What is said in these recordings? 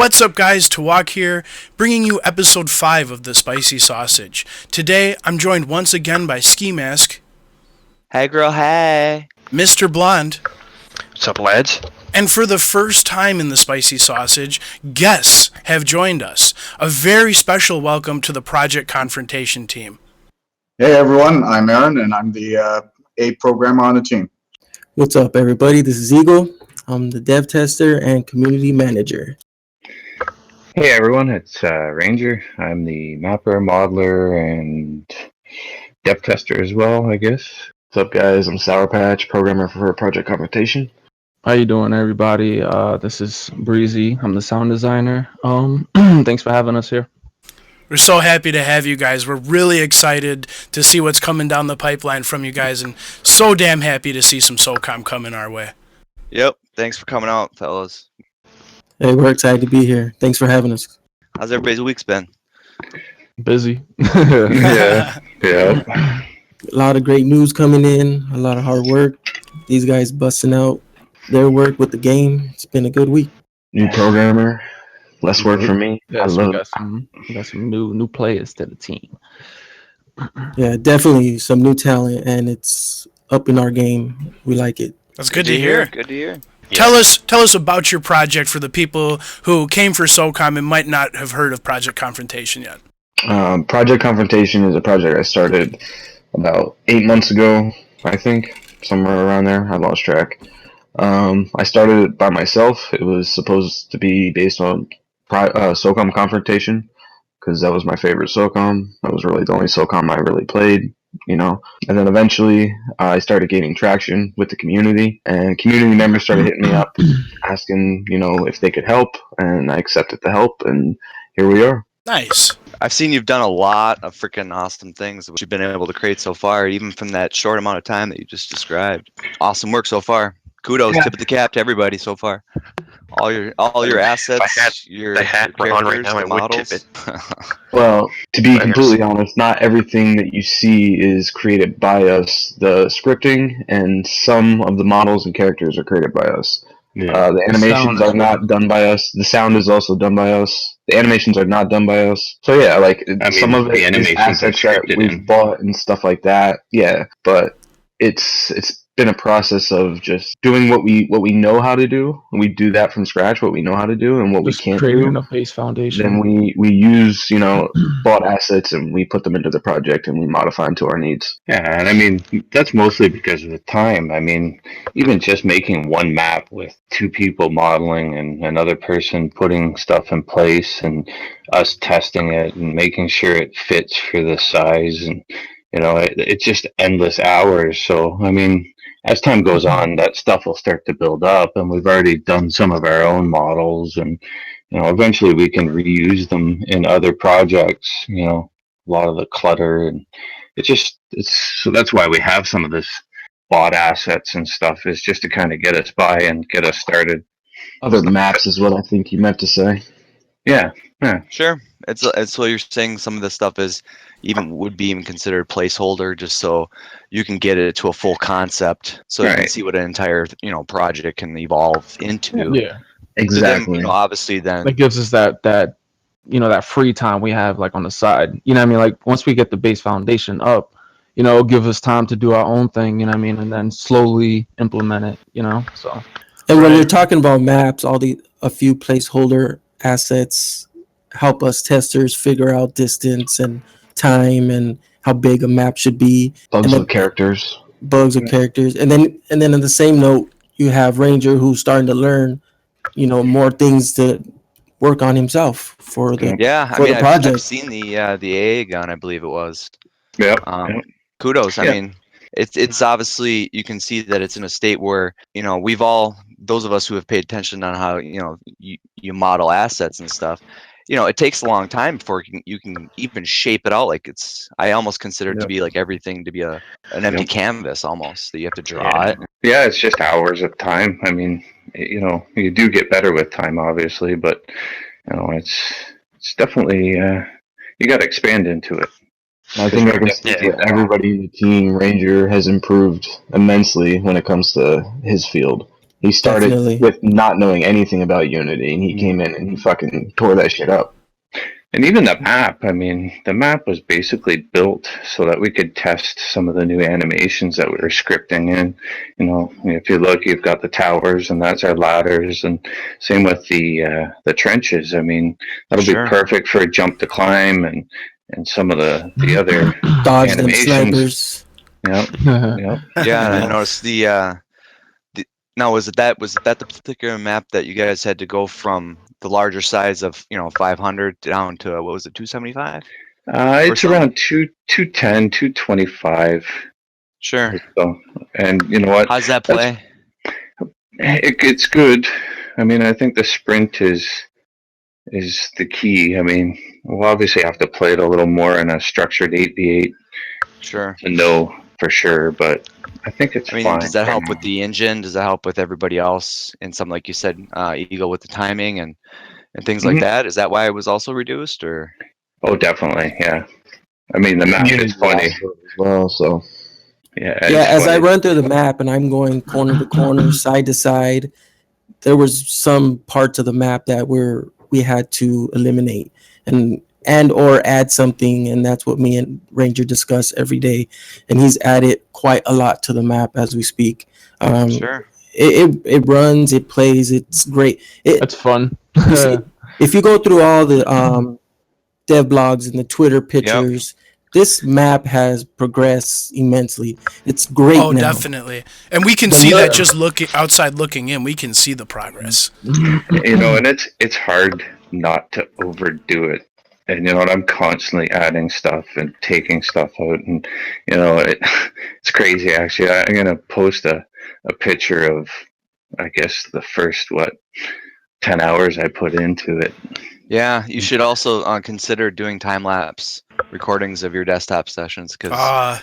What's up, guys? Tawok here, bringing you episode 5 of The Spicy Sausage. Today, I'm joined once again by Skimask. Hey, girl, hey. Mr.Blonde. What's up, lads? And for the first time in The Spicy Sausage, guests have joined us. A very special welcome to the Project Confrontation team. Hey, everyone. I'm Aaron, and I'm the A programmer on the team. What's up, everybody? This is Eagle. I'm the dev tester and community manager. Hey everyone, it's Ranger. I'm the mapper, modeler, and dev tester as well, I guess. What's up, guys? I'm SourPatch, programmer for Project Confrontation. How you doing, everybody? This is Breezy. I'm the sound designer. Thanks for having us here. We're so happy to have you guys. We're really excited to see what's coming down the pipeline from you guys, and so damn happy to see some Socom coming our way. Yep, thanks for coming out, fellas. Hey, we're excited to be here. Thanks for having us. How's everybody's week's been? Busy. Yeah. A lot of great news coming in, a lot of hard work. These guys busting out their work with the game. It's been a good week. New programmer, less work for me. Yes, we got some new players to the team. Yeah, definitely some new talent, and it's up in our game. We like it. That's good to hear. Good to hear. Yeah. Tell us about your project for the people who came for Socom and might not have heard of Project Confrontation yet. Project Confrontation is a project I started about 8 months ago, I think, somewhere around there. I lost track. I started it by myself. It was supposed to be based on Socom Confrontation, because that was my favorite Socom. That was really the only Socom I really played, you know. And then eventually I started gaining traction with the community, and community members started hitting me up asking, you know, if they could help, and I accepted the help, and here we are. Nice. I've seen you've done a lot of freaking awesome things that you've been able to create so far, even from that short amount of time that you just described. Awesome work so far. Kudos, tip of the cap to everybody so far. All your assets, your hat your on right characters, now, I the would models. tip Well, to be completely honest, not everything that you see is created by us. The scripting and some of the models and characters are created by us. The animations are not done by us. The sound is also done by us. The animations are not done by us. So yeah, some of it is assets that we've bought and stuff like that. Yeah, but it's been a process of just doing what we know how to do. We do that from scratch, what we know how to do, and what Just we can't creating do. a base foundation. Then we use, you know, bought assets, and we put them into the project, and we modify them to our needs. Yeah, and I mean, that's mostly because of the time. I mean, even just making one map with 2 people modeling and another person putting stuff in place and us testing it and making sure it fits for the size, and, you know, it's just endless hours. So, I mean, as time goes on, that stuff will start to build up, and we've already done some of our own models, and, you know, eventually we can reuse them in other projects, you know, a lot of the clutter, and so that's why we have some of this bought assets and stuff, is just to kind of get us by and get us started. Other maps is what I think you meant to say. Yeah. Sure. It's what you're saying. Some of this stuff would be considered placeholder, just so you can get it to a full concept, so you can see what an entire, you know, project can evolve into. Yeah, exactly. So then, you know, obviously, then that gives us that you know, that free time we have, like, on the side. You know what I mean? Like, once we get the base foundation up, you know, it'll give us time to do our own thing. You know what I mean? And then slowly implement it. You know, so. And when we're talking about maps, a few placeholder assets help us testers figure out distance and time and how big a map should be. Bugs with characters. And then in the same note, you have Ranger, who's starting to learn, you know, more things to work on himself for the the project. I've seen the AA gun, I believe it was. Yeah. Kudos. I mean, it's obviously, you can see that it's in a state where, you know, those of us who have paid attention on how, you know, you model assets and stuff, you know, it takes a long time before you can even shape it out. Like, I almost consider it to be like everything to be an empty canvas almost, that you have to draw it. Yeah, it's just hours of time. I mean, you know, you do get better with time, obviously, but, you know, it's definitely, you got to expand into it. I think I can speak that everybody in the team. Ranger has improved immensely when it comes to his field. He started Definitely. with not knowing anything about Unity, and he came in and he fucking tore that shit up. And even the map, I mean, the map was basically built so that we could test some of the new animations that we were scripting in. You know, if you look, you've got the towers, and that's our ladders, and same with the trenches. I mean, that'll Sure. be perfect for a jump to climb and some of the other Dodge them animations. snipers. Yep, yep. Yeah, and I noticed the now was that the particular map that you guys had to go from the larger size of 500 down to what was it 275? It's something? around 210, 225. Sure. So, and you know what? How's that play? It's good. I mean, I think the sprint is the key. I mean, we'll obviously have to play it a little more in a structured 8v8 Sure. to know for sure, but I think it's I mean, fine. does that help with the engine? Does that help with everybody else? And something like you said, Eagle with the timing and things like Mhm. that. Is that why it was also reduced, or? Oh, definitely, yeah. I mean, the map is funny. as well, so Yeah, Yeah, it's as I funny. run through the map and I'm going corner to corner, side to side, there was some parts of the map that we had to eliminate and or add something, and that's what me and Ranger discuss every day. And he's added quite a lot to the map as we speak. Sure. It runs, it plays, it's great. That's fun. You see, if you go through all the dev blogs and the Twitter pictures, this map has progressed immensely. It's great Oh, now. definitely. And we can The see that mer- just looking in. We can see the progress. You know, and it's hard not to overdo it. And you know what? I'm constantly adding stuff and taking stuff out, and you know, it's crazy. Actually, I'm gonna post a picture of, I guess, the first 10 hours I put into it. Yeah, you should also consider doing time lapse recordings of your desktop sessions, because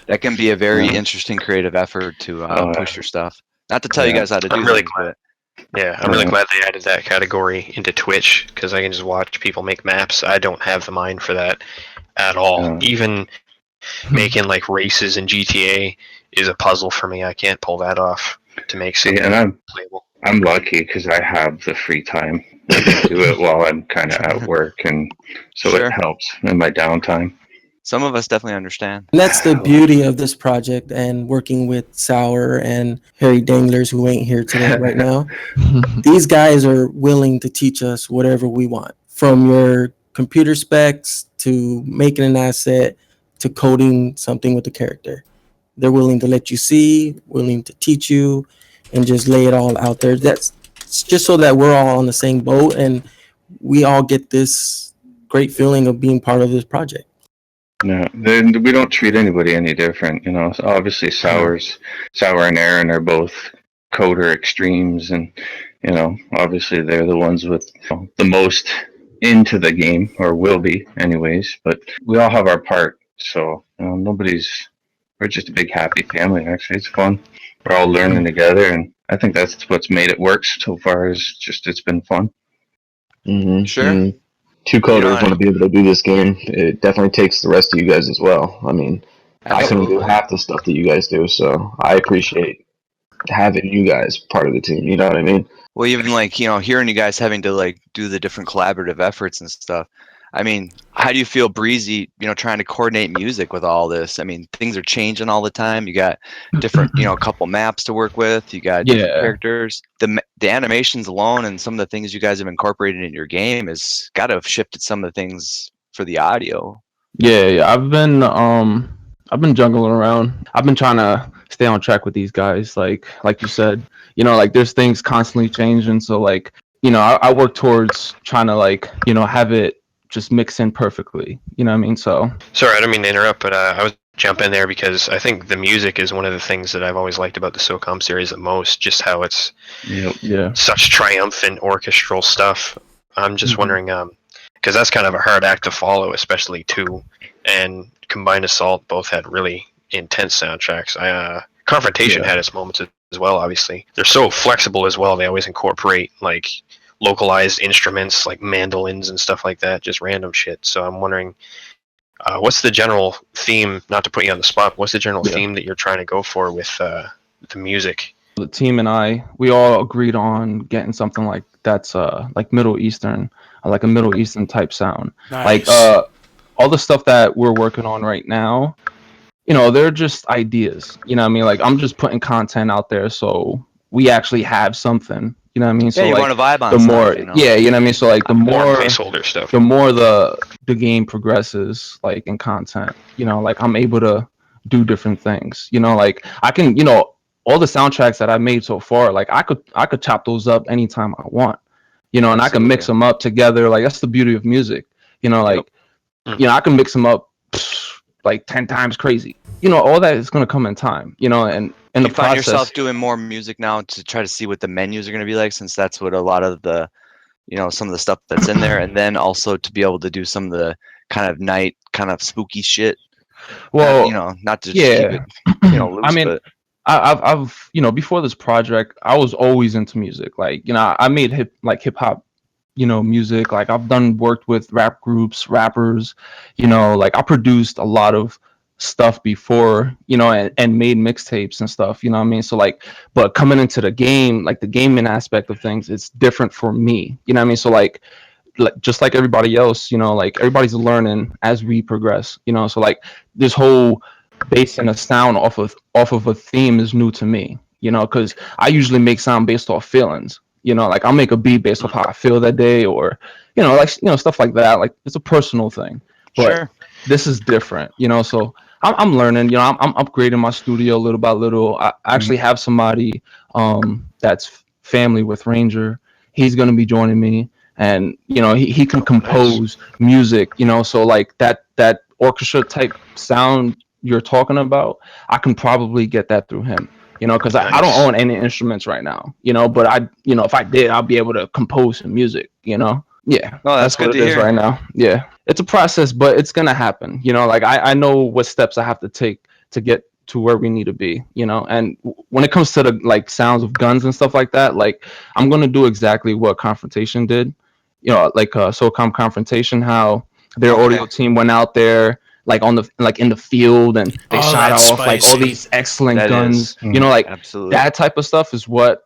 that can be a very interesting creative effort to push your stuff. Not to tell you guys how to do I'm really things, glad. but Yeah, I'm really glad they added that category into Twitch, because I can just watch people make maps. I don't have the mind for that at all. Even making like races in GTA is a puzzle for me. I can't pull that off to make something and playable. I'm lucky because I have the free time to do it while I'm kind of at work, and so Sure. it helps in my downtime. Some of us definitely understand. And that's the beauty of this project and working with Sour and Harry Danglers, who ain't here today right now. These guys are willing to teach us whatever we want, from your computer specs to making an asset to coding something with the character. They're willing to let you see, willing to teach you, and just lay it all out there. That's just so that we're all on the same boat and we all get this great feeling of being part of this project. No, then we don't treat anybody any different. You know, so obviously Sour and Aaron are both coder extremes, and you know, obviously they're the ones with the most into the game, or will be anyways. But we all have our part, so we're just a big happy family. Actually, it's fun. We're all learning together, and I think that's what's made it work so far. Is just it's been fun. Mm-hmm. Sure. Mm-hmm. Two coders want to be able to do this game. It definitely takes the rest of you guys as well. I mean, I couldn't do half the stuff that you guys do, so I appreciate having you guys part of the team. You know what I mean? Well, even like, hearing you guys having to like do the different collaborative efforts and stuff. I mean, how do you feel, Breezy, trying to coordinate music with all this? I mean, things are changing all the time. You got different, couple maps to work with. You got different characters. The animations alone and some of the things you guys have incorporated in your game has got to have shifted some of the things for the audio. Yeah. I've been juggling around. I've been trying to stay on track with these guys. Like you said, like there's things constantly changing. So like, I work towards trying to like, have it just mix in perfectly. You know what I mean? So sorry, I don't mean to interrupt, but I was jump in there because I think the music is one of the things that I've always liked about the Socom series the most. Just how it's such triumphant orchestral stuff. I'm just wondering, because that's kind of a hard act to follow, especially 2 and Combined Assault both had really intense soundtracks. Confrontation had its moments as well. Obviously, they're so flexible as well. They always incorporate like localized instruments like mandolins and stuff like that, just random shit. So I'm wondering, what's the general theme, not to put you on the spot, what's the general theme that you're trying to go for with the music? the team and we all agreed on getting something like that's like Middle Eastern, like a Middle Eastern type sound. Nice. Like all the stuff that we're working on right now, you know, they're just ideas. You know what I mean? Like I'm just putting content out there so we actually have something. You know what I mean? Yeah, So you like want to vibe on the stuff, more, you know? yeah, you know what I mean. So like the more placeholder stuff. the more the game progresses, like in content, you know, like I'm able to do different things. You know, like I can, you know, all the soundtracks that I made so far, like I could chop those up anytime I want. You know, and I can mix them up together. Like that's the beauty of music. You know, like you know, I can mix them up like 10 times crazy. You know, all that is gonna come in time. You know, and in the You find process, yourself doing more music now to try to see what the menus are going to be like, since that's what a lot of the, you know, some of the stuff that's in there, and then also to be able to do some of the kind of night, kind of spooky shit. well, you know, not to just keep it, you know, loose, I mean, but I've you know, before this project, I was always into music. Like, you know, I made hip hop, you know, music. Like I've worked with rap groups, rappers, you know, like I produced a lot of stuff before, you know, and made mixtapes and stuff, you know what I mean? So like, but coming into the game, like the gaming aspect of things, it's different for me. You know what I mean? So like just like everybody else, you know, like everybody's learning as we progress, you know. So like this whole basing a sound off of a theme is new to me, you know, because I usually make sound based off feelings, you know, like I'll make a beat based off how I feel that day, or you know, like, you know, stuff like that. Like it's a personal thing, but this is different, you know. So I'm learning, you know, I'm upgrading my studio little by little. I actually have somebody that's family with Ranger. He's gonna be joining me, and you know, he can compose music, you know. So like that orchestra type sound you're talking about, I can probably get that through him, you know, because I don't own any instruments right now, you know, but I, you know, if I did, I'll be able to compose some music, you know. Yeah, no, that's what good it to is hear. right now. Yeah, it's a process, but it's gonna happen, you know. Like I know what steps I have to take to get to where we need to be, you know. And when it comes to the like sounds of guns and stuff like that, like I'm gonna do exactly what Confrontation did, you know, like Socom Confrontation, how their audio team went out there like on the like in the field, and they shot off like all these excellent guns, you know, like absolutely. that type of stuff is what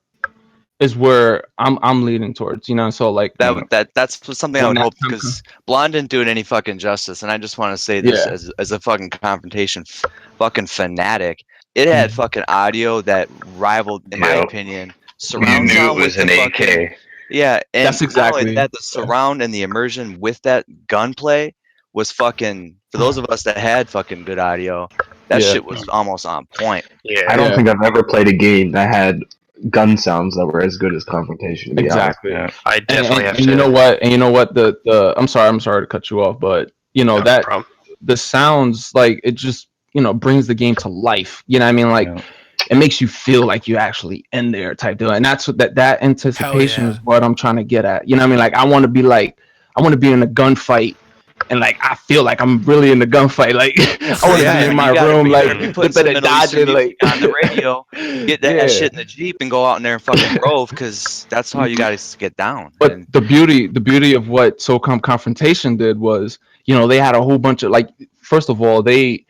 is where I'm leading towards, you know. So like that's something I would hope, because Blonde didn't do it any fucking justice, and I just want to say this as a fucking Confrontation fucking fanatic. It had fucking audio that rivaled, in my opinion, surround sound with the fucking and that's exactly not only that, the surround and the immersion with that gunplay was fucking, for those of us that had fucking good audio, that shit was almost on point. I don't think I've ever played a game that had gun sounds that were as good as Confrontation. To be honest. I definitely have to. And you know what? And you know what? The I'm sorry to cut you off, but you know that the sounds, like it just, you know, brings the game to life. You know what I mean? Like it makes you feel like you actually in there type deal, and that's what that anticipation is what I'm trying to get at. You know what I mean? Like I want to be in a gunfight, and like I feel like I'm really in the gunfight. Like I want to be in my room, like put some dodging, like on the radio, get that shit in the Jeep, and go out in there and fucking grove, because that's how you guys get down. But the beauty of what SOCOM Confrontation did was, you know, they had a whole bunch of, like, first of all, they,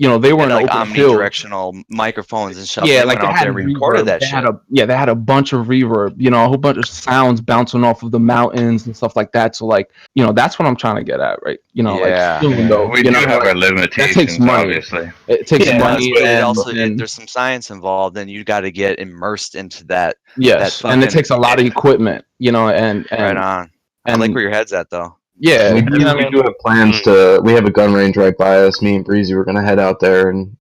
you know, they were in like open field. omnidirectional microphones and stuff. Yeah, they like went out there and recorded that shit. They had a bunch of reverb, you know, a whole bunch of sounds bouncing off of the mountains and stuff like that. So like, you know, that's what I'm trying to get at, right? You know, like even though we do have our limitations, that takes money. Obviously. It takes money, but also there's some science involved, and you got to get immersed into that. Yes, and it takes a lot of equipment, you know, and right on. I like where your head's at, though. Yeah, we do have plans to. We have a gun range right by us. Me and Breezy were gonna head out there and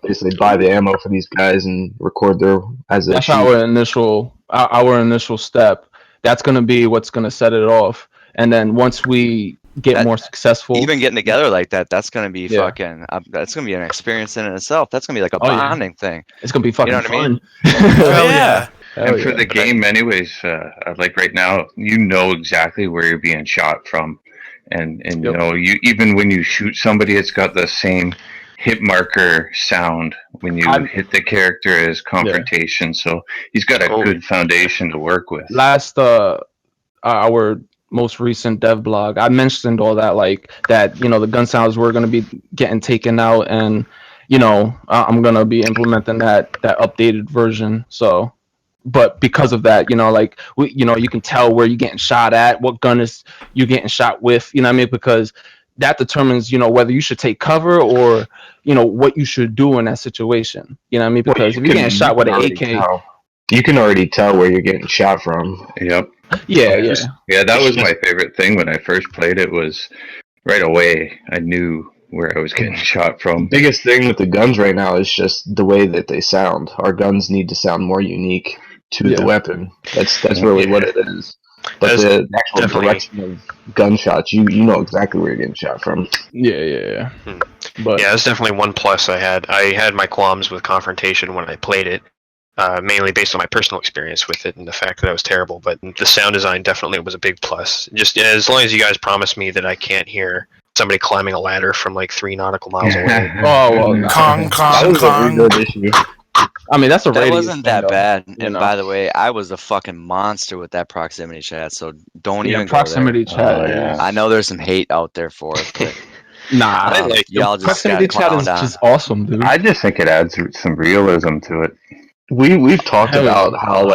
basically buy the ammo for these guys and record their as they shoot. That's our initial step. That's gonna be what's gonna set it off, and then once we get more successful, even getting together like that, that's gonna be fucking. That's gonna be an experience in itself. That's gonna be like a bonding thing. It's gonna be fucking fun. Hell yeah. And for the game, anyways, like right now, you know exactly where you're being shot from, and you know, you even when you shoot somebody, it's got the same hit marker sound when you hit the character as Confrontation. So he's got a good foundation to work with. Last our most recent dev blog, I mentioned all that, like that, you know, the gun sounds were going to be getting taken out, and I'm gonna be implementing that updated version. So, but because of that, like you can tell where you're getting shot at, what gun is you getting shot with. You know what I mean? Because that determines whether you should take cover or what you should do in that situation. You know what I mean? Because if you're getting shot with an AK, you can already tell where you're getting shot from. Yep. yeah. Yeah, that was my favorite thing when I first played it. Was right away I knew where I was getting shot from. The biggest thing with the guns right now is just the way that they sound. Our guns need to sound more unique to the weapon. That's really what it is. But the actual direction of gunshots, you know exactly where you're getting shot from. Yeah. But yeah, that's definitely one plus I had. I had my qualms with Confrontation when I played it, mainly based on my personal experience with it and the fact that I was terrible. But the sound design definitely was a big plus. Just as long as you guys promise me that I can't hear somebody climbing a ladder from like 3 nautical miles away. Kong. Issue. I mean, that's a that radius wasn't thing, that though, bad. And by the way, I was a fucking monster with that proximity chat. So don't even proximity go there. chat. I know there's some hate out there for it, but nah, y'all just proximity got chat is clowned on. just awesome, dude. I just think it adds some realism to it. We've talked about how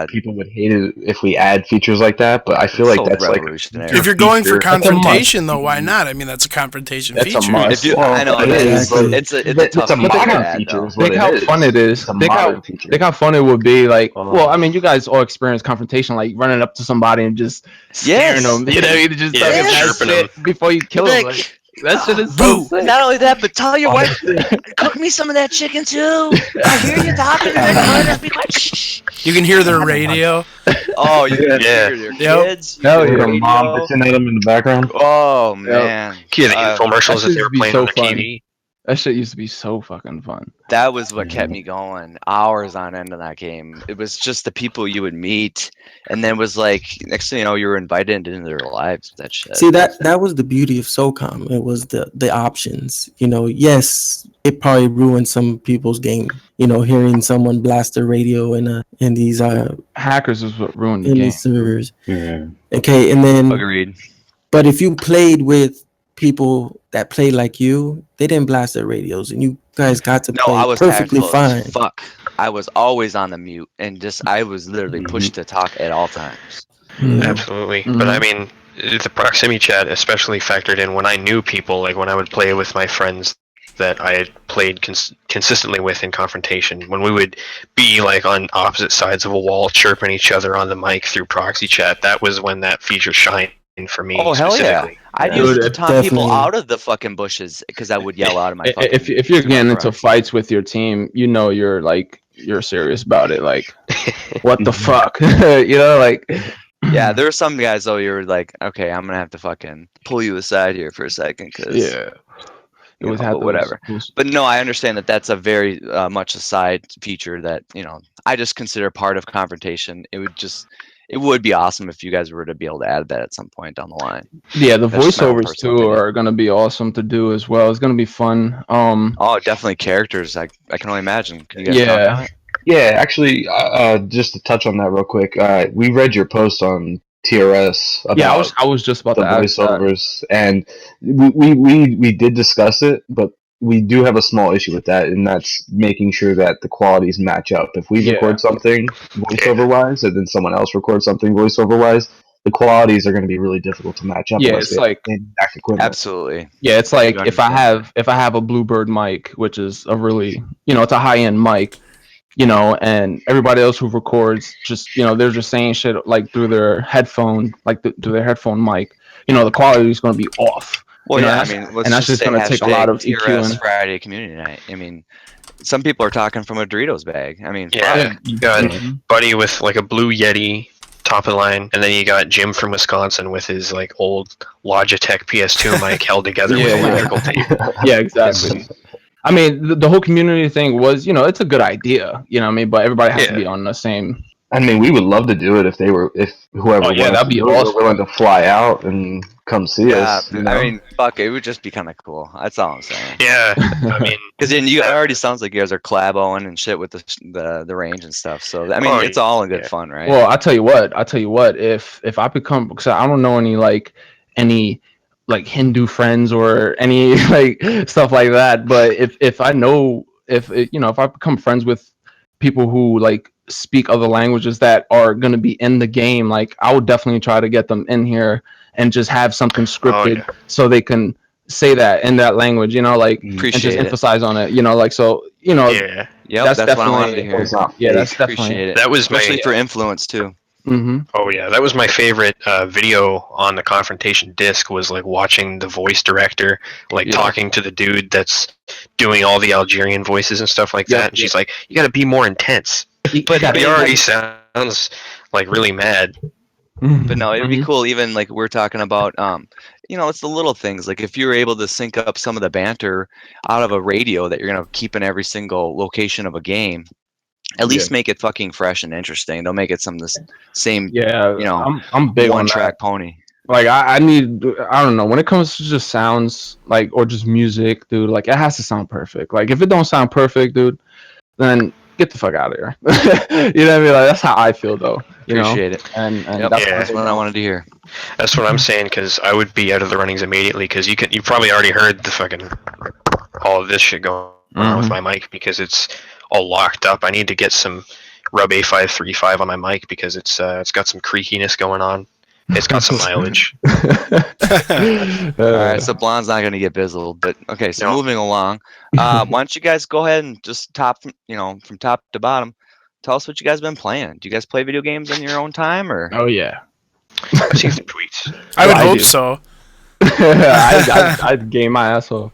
people would hate it if we add features like that, but I feel like that's revolutionary. If you're going for confrontation, though, why not? I mean, that's a confrontation feature. A must. I know it is. It's a tough modern feature. Think how fun it is. Think how fun it would be. Like, well, I mean, you guys all experience confrontation, like running up to somebody and just scaring them. You just talking that shit before you kill them. Like, that shit is so sick. Not only that, but tell your wife, cook me some of that chicken too. I hear you talking in that corner. Be quiet. Shh. You can hear their radio. Oh, you can hear their kids. Hell yeah. Mom bitching at them in the background. Oh, man. Yeah, the infomercials that they were playing on the TV. That shit used to be so fucking fun. That was what kept me going hours on end of that game. It was just the people you would meet, and then it was like next thing you know, you were invited into their lives. That shit. See, that was the beauty of Socom. It was the options. Yes, it probably ruined some people's game. Hearing someone blast their radio in these hackers is what ruined the in game. these servers. Yeah. Okay, and then Agreed. But if you played with people that played like you, they didn't blast their radios, and you guys got to play perfectly fine. Fuck, I was always on the mute, and I was literally pushed to talk at all times. Absolutely, but I mean, the proximity chat especially factored in when I knew people, like when I would play with my friends that I had played consistently with in Confrontation, when we would be like on opposite sides of a wall chirping each other on the mic through proxy chat. That was when that feature shined for me. Oh hell yeah! I'd use it to taunt people out of the fucking bushes because I would yell out of my fucking if you're getting into fights with your team, you're serious about it. Like, what the fuck? Yeah, there were some guys though. You were like, okay, I'm gonna have to fucking pull you aside here for a second because it was whatever. But no, I understand that that's a very much a side feature that I just consider part of Confrontation. It would be awesome if you guys were to be able to add that at some point down the line. Yeah, the voiceovers too are going to be awesome to do as well. It's going to be fun. Oh, definitely characters. I can only imagine. Can you guys talk about it? Yeah, actually, just to touch on that real quick, we read your post on TRS about I was just about the to ask voiceovers, and we did discuss it, but we do have a small issue with that, and that's making sure that the qualities match up. If we record something voiceover-wise, and then someone else records something voiceover-wise, the qualities are going to be really difficult to match up. Yeah, it's like absolutely. Yeah, it's like if I have a Bluebird mic, which is a really it's a high-end mic, and everybody else who records just they're just saying shit like through their headphone, through their headphone mic. The quality is going to be off. Well, I mean, and that's just going to take a lot of EQ. Friday community night. I mean, some people are talking from a Doritos bag. I mean, you got Buddy with like a blue Yeti top of the line, and then you got Jim from Wisconsin with his like old Logitech PS2 mic held together with electrical tape. Yeah, exactly. I mean, the whole community thing was, it's a good idea, but everybody has to be on the same. I mean, we would love to do it if whoever that'd be awesome. willing to fly out and come see us. I mean, fuck, it would just be kind of cool. That's all I'm saying. Yeah, I mean, because then it already sounds like you guys are collab-oing and shit with the range and stuff. So I mean, it's all in good fun, right? Well, I tell you what, if I become, because I don't know any like Hindu friends or any like stuff like that. But if I know if I become friends with people who like speak other languages that are going to be in the game, like I would definitely try to get them in here and just have something scripted so they can say that in that language, like and just emphasize on it, like so yeah. Yep, that's what I wanted to hear. Yeah, that's appreciate definitely it. That was especially for influence too. Oh yeah, that was my favorite video on the Confrontation disc, was like watching the voice director like talking to the dude that's doing all the Algerian voices and stuff like that, and she's like, you got to be more intense, but he already sounds like really mad. But no, it'd be cool. Even like we're talking about, it's the little things. Like if you're able to sync up some of the banter out of a radio that you're gonna keep in every single location of a game, at least make it fucking fresh and interesting. Don't make it some of the same. I'm big one on track that. pony. Like I don't know, when it comes to just sounds like or just music, dude. Like it has to sound perfect. Like if it don't sound perfect, dude, then get the fuck out of here. You know what I mean? Like that's how I feel though. Appreciate it. And that's what I wanted to hear. That's what I'm saying, because I would be out of the runnings immediately, because you probably already heard the fucking all of this shit going on with my mic, because it's all locked up. I need to get some Rub A535 on my mic because it's got some creakiness going on. It's got some mileage. All right, so Blonde's not going to get bizzled, but okay. So moving along, why don't you guys go ahead and just from top to bottom, tell us what you guys been playing. Do you guys play video games in your own time, or? Oh yeah, I've seen some tweets. I would hope so. I'd game my ass off.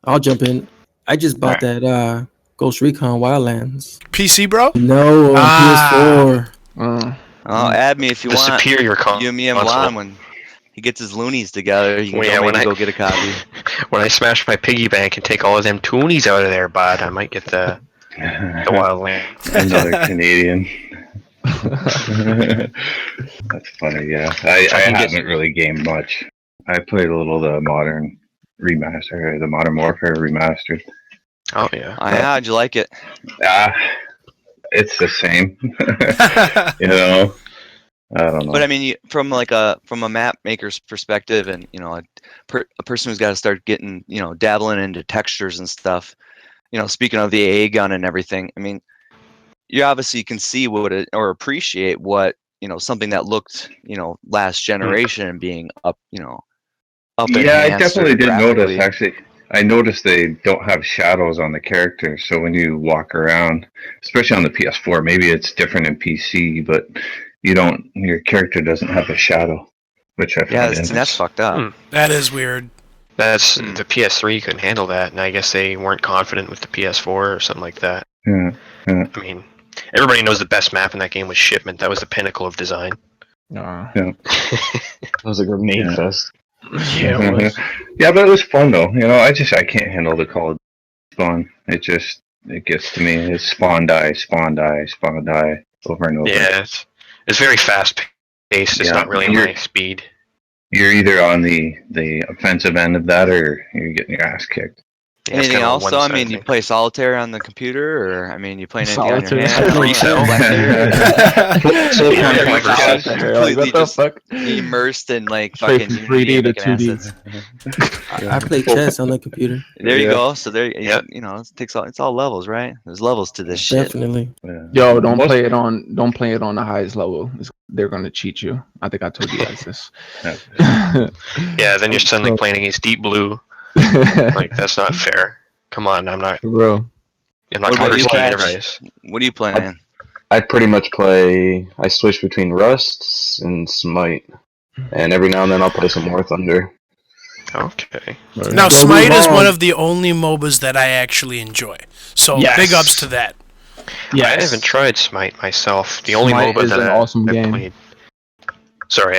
I'll jump in. I just bought that Ghost Recon Wildlands. PC, bro? No, on PS4. Add me if you want. Superior you, me, and Blonde, when he gets his loonies together, you can go get a copy. When I smash my piggy bank and take all of them toonies out of there, bud, I might get the Wildlands. Another Canadian. That's funny, yeah. I haven't really gamed much. I played a little of the Modern Remaster, the Modern Warfare Remastered. Oh, yeah. How'd you like it? It's the same. I don't know. But I mean, from a map maker's perspective, and a person who's got to start getting dabbling into textures and stuff. Speaking of the AA gun and everything, I mean, you obviously can see or appreciate what something that looked last generation being up up. Yeah, I definitely did notice. Actually, I noticed they don't have shadows on the characters, so when you walk around, especially on the PS4, maybe it's different in PC, but your character doesn't have a shadow, which I find that's fucked up. That is weird. That's the PS3 couldn't handle that, and I guess they weren't confident with the PS4 or something like that. Yeah. I mean, everybody knows the best map in that game was Shipment. That was the pinnacle of design. Yeah. That was a grenade fest. Yeah, it was. Yeah, but it was fun though. I can't handle the Call of Duty spawn. It gets to me. It's spawn die over and over. Yeah, it's very fast paced. It's not really my speed. You're either on the offensive end of that, or you're getting your ass kicked. Yeah, anything else though? I mean, you play solitaire on the computer, or I mean, you playing anything on your hand? Completely just immersed in like fucking 3D to 2D. I play chess on the computer. There you go. So there, it's all levels, right? There's levels to this shit. Definitely. Yo, don't play it on the highest level. They're gonna cheat you. I think I told you guys this. Yeah, then you're suddenly playing against Deep Blue. Like that's not fair. Come on, I'm not bro. I'm not risking advice. What are you playing? I pretty much I switch between Rust and Smite, and every now and then I'll play some War Thunder. Okay. Now Smite is one of the only MOBAs that I actually enjoy. So big ups to that. Yeah, I haven't tried Smite myself. The only Smite MOBA is that an awesome game. played. Sorry,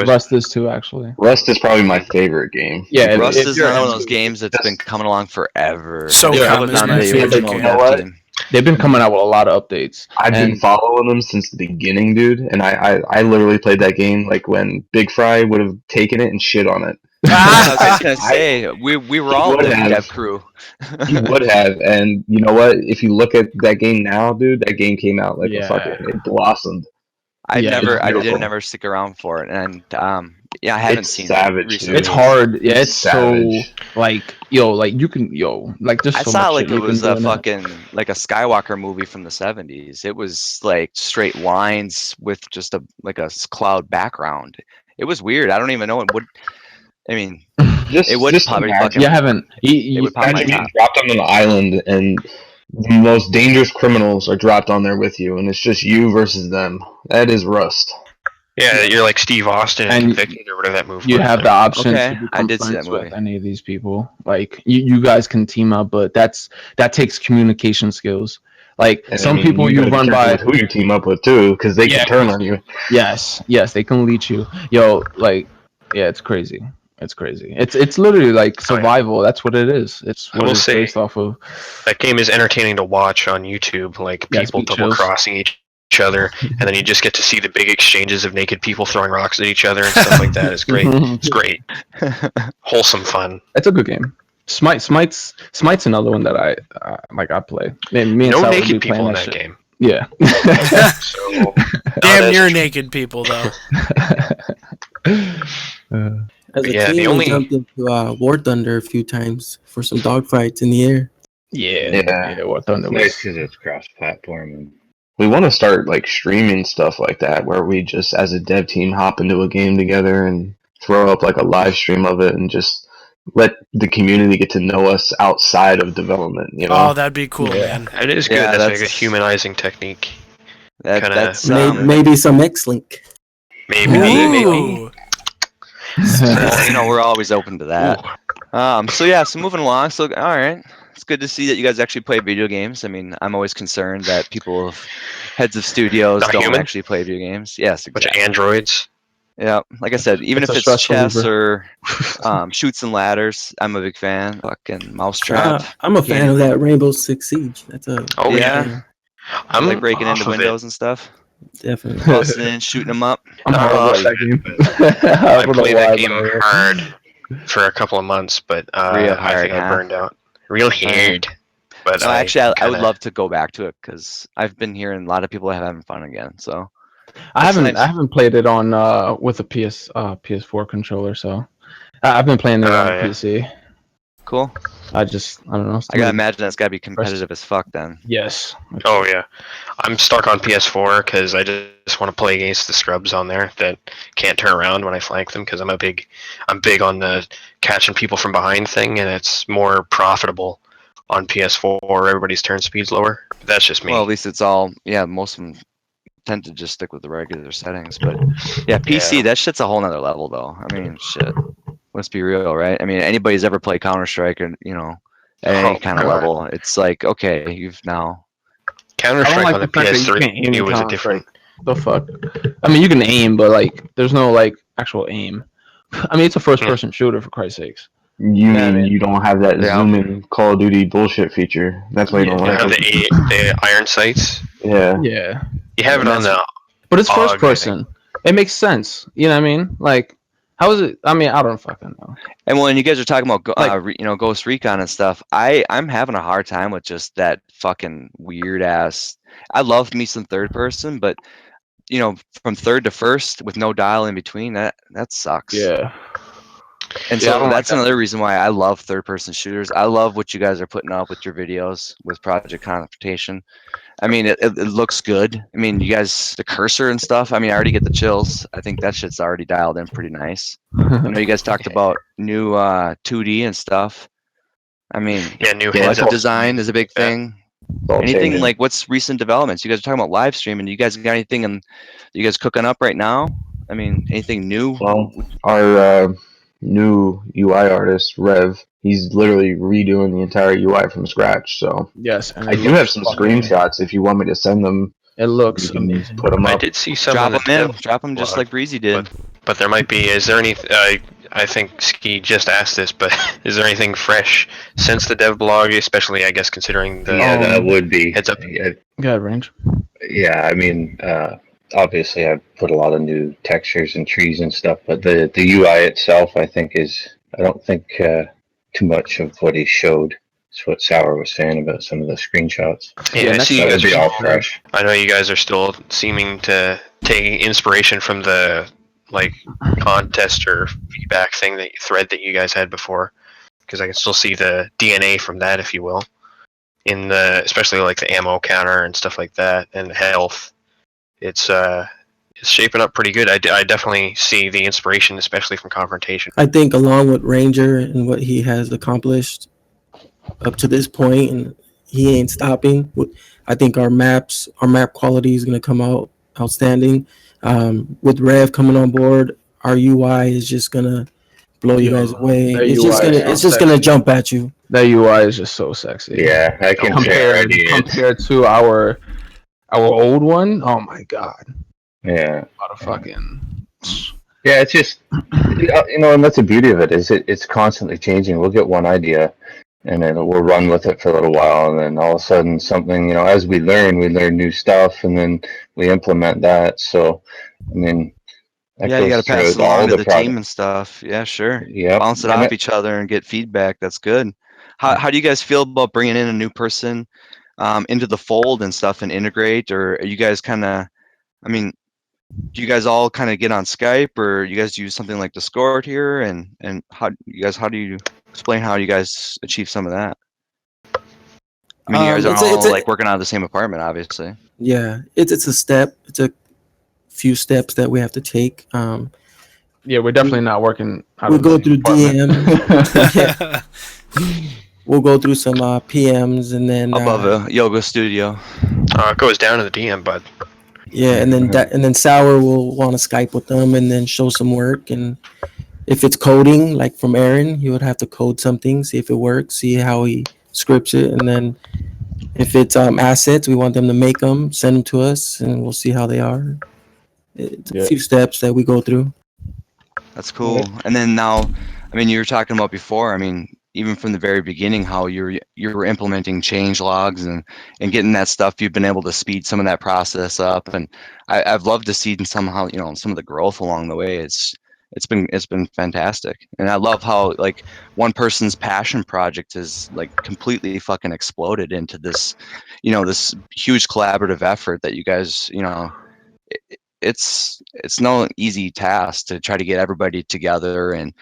Rust is too, actually. Rust is probably my favorite game. Yeah, Rust is one of those games that's been coming along forever. Socom is my favorite game. They've been coming out with a lot of updates. I've been following them since the beginning, dude. And I literally played that game like when Big Fry would have taken it and shit on it. I was just gonna say we were all the dev crew. He would have, and you know what? If you look at that game now, dude, that game came out like a fucking it blossomed. I did never stick around for it, and Yeah, I haven't It's seen savage, it dude. recently. It's hard. Yeah, it's savage. so like you can like there's I so saw much like shit it you can was do a in that. fucking like a Skywalker movie from the 70s. It was like straight lines with just a cloud background. It was weird. I don't even know it would. I mean, it would Just probably imagine, fucking. You haven't. It would pop my imagine being top. dropped on an island and the most dangerous criminals are dropped on there with you, and it's just you versus them. That is Rust. Yeah, you're like Steve Austin and And Convicted or whatever that movie you was. have the option Okay, to I become did see that friends with movie. any of these people. Like you guys can team up, but that takes communication skills. Like And some I mean, people you you gotta be run careful by. with who you team up with too, because they Yeah. can turn on you. Yes, they can leech you. Yo, like, yeah, it's crazy. It's crazy. It's literally like survival. That's what it is. It's I what will it's say- based off of. That game is entertaining to watch on YouTube, like Yeah, people speed double chills. crossing each other, and then you just get to see the big exchanges of naked people throwing rocks at each other and stuff like that. It's great. It's great. Wholesome fun. It's a good game. Smite's another one that I play. Me and No Sal would naked be playing people in that that shit. game. Yeah. So Damn near naked people though. As a Yeah, the team, only- we jumped into War Thunder a few times for some dogfights in the air. Yeah. What Thunder Nice was. because it's cross-platform. And we want to start like streaming stuff like that, where we just, as a dev team, hop into a game together and throw up like a live stream of it, and just let the community get to know us outside of development. You know? Oh, that'd be cool, man. It is good. Yeah, that's like a that's- humanizing technique. Kinda- That's Maybe some X-Link. Maybe. Ooh. well, you know, we're always open to that. So moving along. So all right, it's good to see that you guys actually play video games. I mean, I'm always concerned that heads of studios Not don't human? actually play video games. Yes, Bunch of exactly. androids. Yeah, like I said, even It's if a it's stress chess reliever. or shoots and ladders, I'm a big fan. Fucking Mousetrap. I'm a fan of that Rainbow Six Siege. That's a Oh yeah. yeah, I I'm like breaking off into of it. windows and stuff, definitely. busting in, shooting them up. I'm horrible at that game. I don't know played why, that game but I- hard for a couple of months, but Real I hard, think I huh? burned out. Real hard. But No, actually, I would kinda- love to go back to it because I've been hearing a lot of people are having fun again. So I That's haven't nice. I haven't played it on with a PS4 controller, so I've been playing it on yeah. PC. cool. I don't know. I gotta imagine that's gotta be competitive as fuck then. Yes. Oh yeah, I'm stuck on PS4 because I just want to play against the scrubs on there that can't turn around when I flank them because I'm big on the catching people from behind thing, and it's more profitable on PS4. Everybody's turn speed's lower. That's just me. Well, at least it's all most of them tend to just stick with the regular settings. But yeah, PC, Yeah. that shit's a whole nother level though. I mean, shit. Let's be real, right? I mean, anybody's ever played Counter-Strike and at any Oh, kind of God. level, it's like, okay, you've now Counter-Strike on the fact that you PS3 can't aim in was a Counter-Strike. different. The fuck? I mean, you can aim, but like, there's no like actual aim. I mean, it's a first-person shooter for Christ's sakes. You Yeah, mean man. you don't have that Yeah. zoom in Call of Duty bullshit feature? That's why you don't You like have it. the iron sights. Yeah. Yeah, You have it on the. but it's Fog, I first person. It makes sense. You know what I mean? Like, how is it? I mean, I don't fucking know. And when you guys are talking about Like- Ghost Recon and stuff, I'm having a hard time with just that fucking weird ass. I love me some third person, but from third to first with no dial in between, that sucks. Yeah. And Yeah, I so don't like that's that. another reason why I love third person shooters. I love what you guys are putting up with your videos with Project Confrontation. I mean, it looks good. I mean, you guys, the cursor and stuff. I mean, I already get the chills. I think that shit's already dialed in pretty nice. I know you guys talked about new 2D and stuff. I mean, Yeah, new Yeah, heads heads-up up. design is a big Yeah. thing. It's all Anything changing. like what's recent developments? You guys are talking about live streaming. You guys got anything you guys cooking up right now? I mean, anything new? Well, our new UI artist, Rev, he's literally redoing the entire UI from scratch. So Yes, and I it do have looks some fucking- screenshots. If you want me to send them, It looks you can amazing. put them I up. did see some Drop on the them in. dev Drop them just blog, like Breezy did. but there might be. Is there any? I think Ski just asked this, but is there anything fresh since the dev blog, especially I guess considering the Yeah, that would be. heads up. Good range. Yeah, I mean, obviously I've put a lot of new textures and trees and stuff, but the UI itself, I don't think too much of what he showed. It's what Sour was saying about some of the screenshots. Yeah, I next see you That guys would be are all still, fresh. I know you guys are still seeming to take inspiration from the like contest or feedback thread that you guys had before, because I can still see the DNA from that, if you will, in especially like the ammo counter and stuff like that, and the health. It's shaping up pretty good. I definitely see the inspiration, especially from Confrontation. I think along with Ranger and what he has accomplished up to this point, and he ain't stopping. I think our map quality is going to come out outstanding. With Rev coming on board, our UI is just going to blow you guys away. It's just gonna jump at you. That UI is just so sexy. Yeah, I can compared to our old one. Oh my god. Yeah. A lot of fucking. Yeah, it's just and that's the beauty of it is it's constantly changing. We'll get one idea, and then we'll run with it for a little while, and then all of a sudden something, as we learn new stuff, and then we implement that. So, I mean. Yeah, you got to pass it along to the team and stuff. Yeah, sure. Yeah, bounce it off each other and get feedback. That's good. How do you guys feel about bringing in a new person into the fold and stuff and integrate? Or are you guys kind of, do you guys all kind of get on Skype, or you guys use something like Discord here? And how do you explain how you guys achieve some of that? I mean, you guys are all like working out of the same apartment, obviously. Yeah, it's a step. It's a few steps that we have to take. Yeah, we're definitely not working. We'll go through DM. We'll go through some PMs, and then above a yoga studio. It goes down to the DM, bud. Yeah, and then Sour will want to Skype with them and then show some work. And if it's coding, like from Aaron, he would have to code something, see if it works, see how he scripts it, and then if it's assets, we want them to make them, send them to us, and we'll see how they are. It's a few steps that we go through. That's cool. And then now, you were talking about before, even from the very beginning, how you were implementing change logs and getting that stuff, you've been able to speed some of that process up. And I've loved to see somehow, some of the growth along the way. It's been fantastic. And I love how like one person's passion project is like completely fucking exploded into this, this huge collaborative effort that you guys, it's no easy task to try to get everybody together and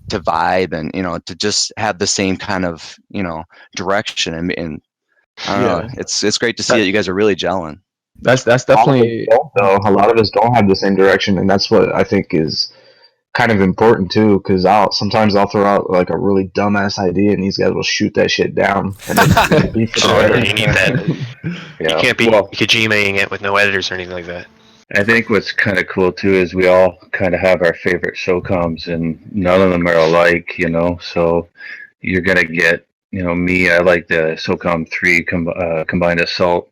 to vibe and to just have the same kind of direction and I don't know, it's great to see that you guys are really gelling. That's definitely though. A lot of us don't have the same direction, and that's what I think is kind of important too, because sometimes I'll throw out like a really dumbass idea and these guys will shoot that shit down. And you need that. You can't be Kojimaing it with no editors or anything like that. I think what's kind of cool too is we all kind of have our favorite SOCOMs, and none of them are alike, so you're gonna get, me, I like the SOCOM 3 combined assault,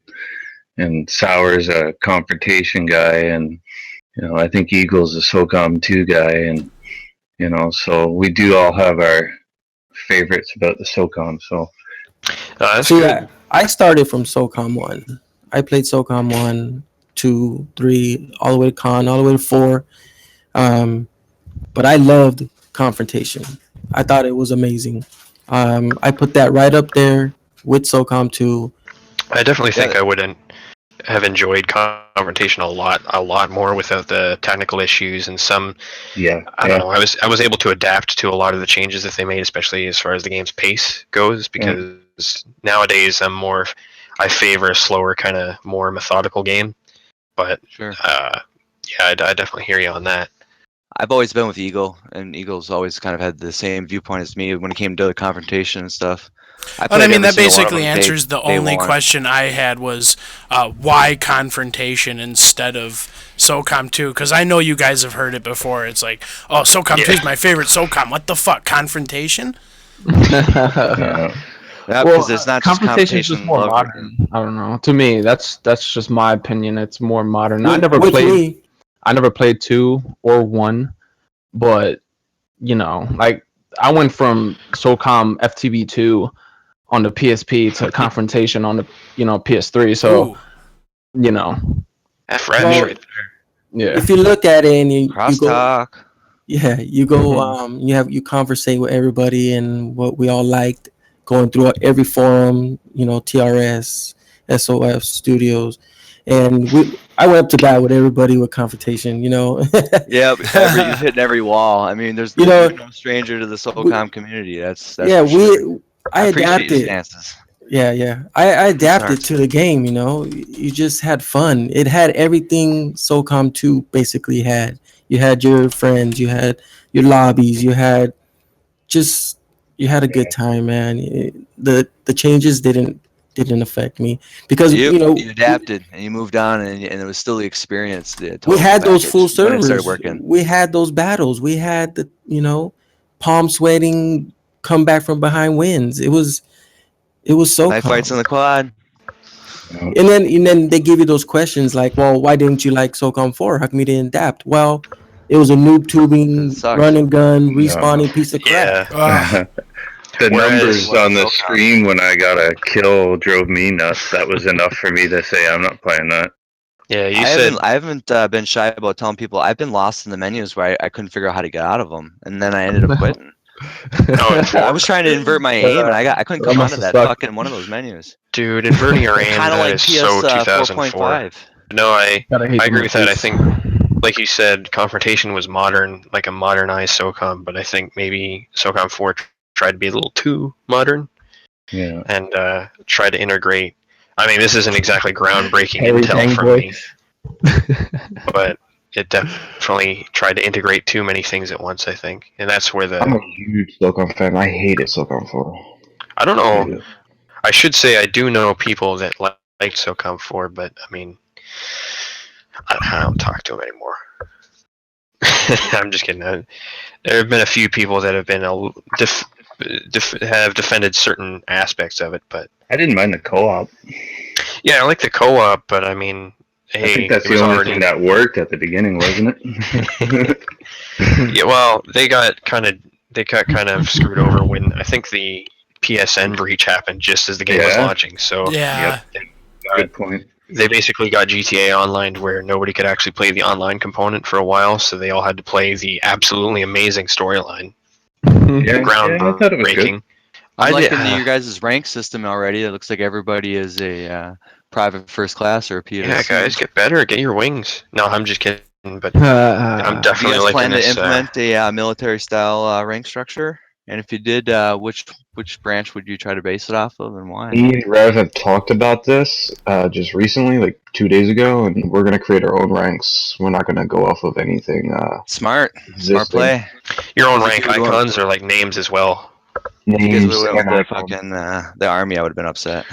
and Sour's a confrontation guy, and I think Eagle's a SOCOM 2 guy, and so we do all have our favorites about the SOCOM. So that's good. I started from SOCOM 1. I played SOCOM 1, 2, 3, all the way to Con, all the way to 4. But I loved Confrontation. I thought it was amazing. I put that right up there with SOCOM 2. I definitely think I wouldn't have enjoyed Confrontation a lot more without the technical issues and some. I don't know. I was able to adapt to a lot of the changes that they made, especially as far as the game's pace goes, because nowadays I favor a slower, kind of more methodical game. But sure. I definitely hear you on that. I've always been with Eagle, and Eagle's always kind of had the same viewpoint as me when it came to the confrontation and stuff. That basically answers the only question I had was why Confrontation instead of SOCOM 2? Because I know you guys have heard it before. It's like, oh, SOCOM 2 is my favorite SOCOM. What the fuck? Confrontation? Because it's not just Confrontation is just more modern. I don't know. To me, that's just my opinion. It's more modern. I never played 2 or 1, but like I went from SOCOM FTB 2 on the PSP to Confrontation on the PS3. So F right there. Yeah. If you look at it and you go, you you conversate with everybody and what we all liked, going through every forum, TRS, SOF Studios, and I went up to bat with everybody with Confrontation. Yeah, you've hit every wall. I mean, there's no stranger to the Socom community. That's yeah. for sure. I appreciate your adapted. stances. Yeah. I adapted to the game. You just had fun. It had everything SOCOM 2 basically had. You had your friends. You had your lobbies. You had a good time, man. The changes didn't affect me because you adapted and you moved on, and it was still the experience. We had those full servers. We had those battles. We had the palm sweating, come back from behind wins. It was so night fights in the quad. And then they give you those questions like, well, why didn't you like SOCOM 4? How come you didn't adapt? Well, it was a noob tubing, run and gun, respawning piece of crap. The numbers on the screen when I got a kill drove me nuts. That was enough for me to say I'm not playing that. Yeah, I haven't been shy about telling people I've been lost in the menus where I couldn't figure out how to get out of them, and then I ended up quitting. I was trying to invert my aim, and I couldn't come onto that fucking one of those menus. Dude, inverting your aim kind of like PS so 2004. No, I agree with that. I think, like you said, Confrontation was modern, like a modernized SOCOM, but I think maybe SOCOM 4 tried to be a little too modern. Yeah. And tried to integrate. I mean, this isn't exactly groundbreaking intel from me, but it definitely tried to integrate too many things at once, I think. And that's where I'm a huge SOCOM fan. I hated SOCOM 4. I don't know. I should say I do know people that like SOCOM 4, but I mean, I don't talk to them anymore. I'm just kidding. There have been a few people that have been have defended certain aspects of it, but I didn't mind the co-op. Yeah, I like the co-op, but I mean, hey, I think that's the only thing that worked at the beginning, wasn't it? Yeah, well, they got kind of screwed over when I think the PSN breach happened just as the game was launching. So good point. They basically got GTA Online where nobody could actually play the online component for a while, so they all had to play the absolutely amazing storyline. Groundbreaking. I'm liking your guys' rank system already. It looks like everybody is a private first class or a PSC. Yeah, guys, get better. Get your wings. No, I'm just kidding. But I'm definitely liking this. Do you plan to implement a military-style rank structure? And if you did, which branch would you try to base it off of, and why? Me and Rev have talked about this just recently, like 2 days ago, and we're going to create our own ranks. We're not going to go off of anything. Smart play. Your own rank icons are like names as well. Names. The army, I would have been upset.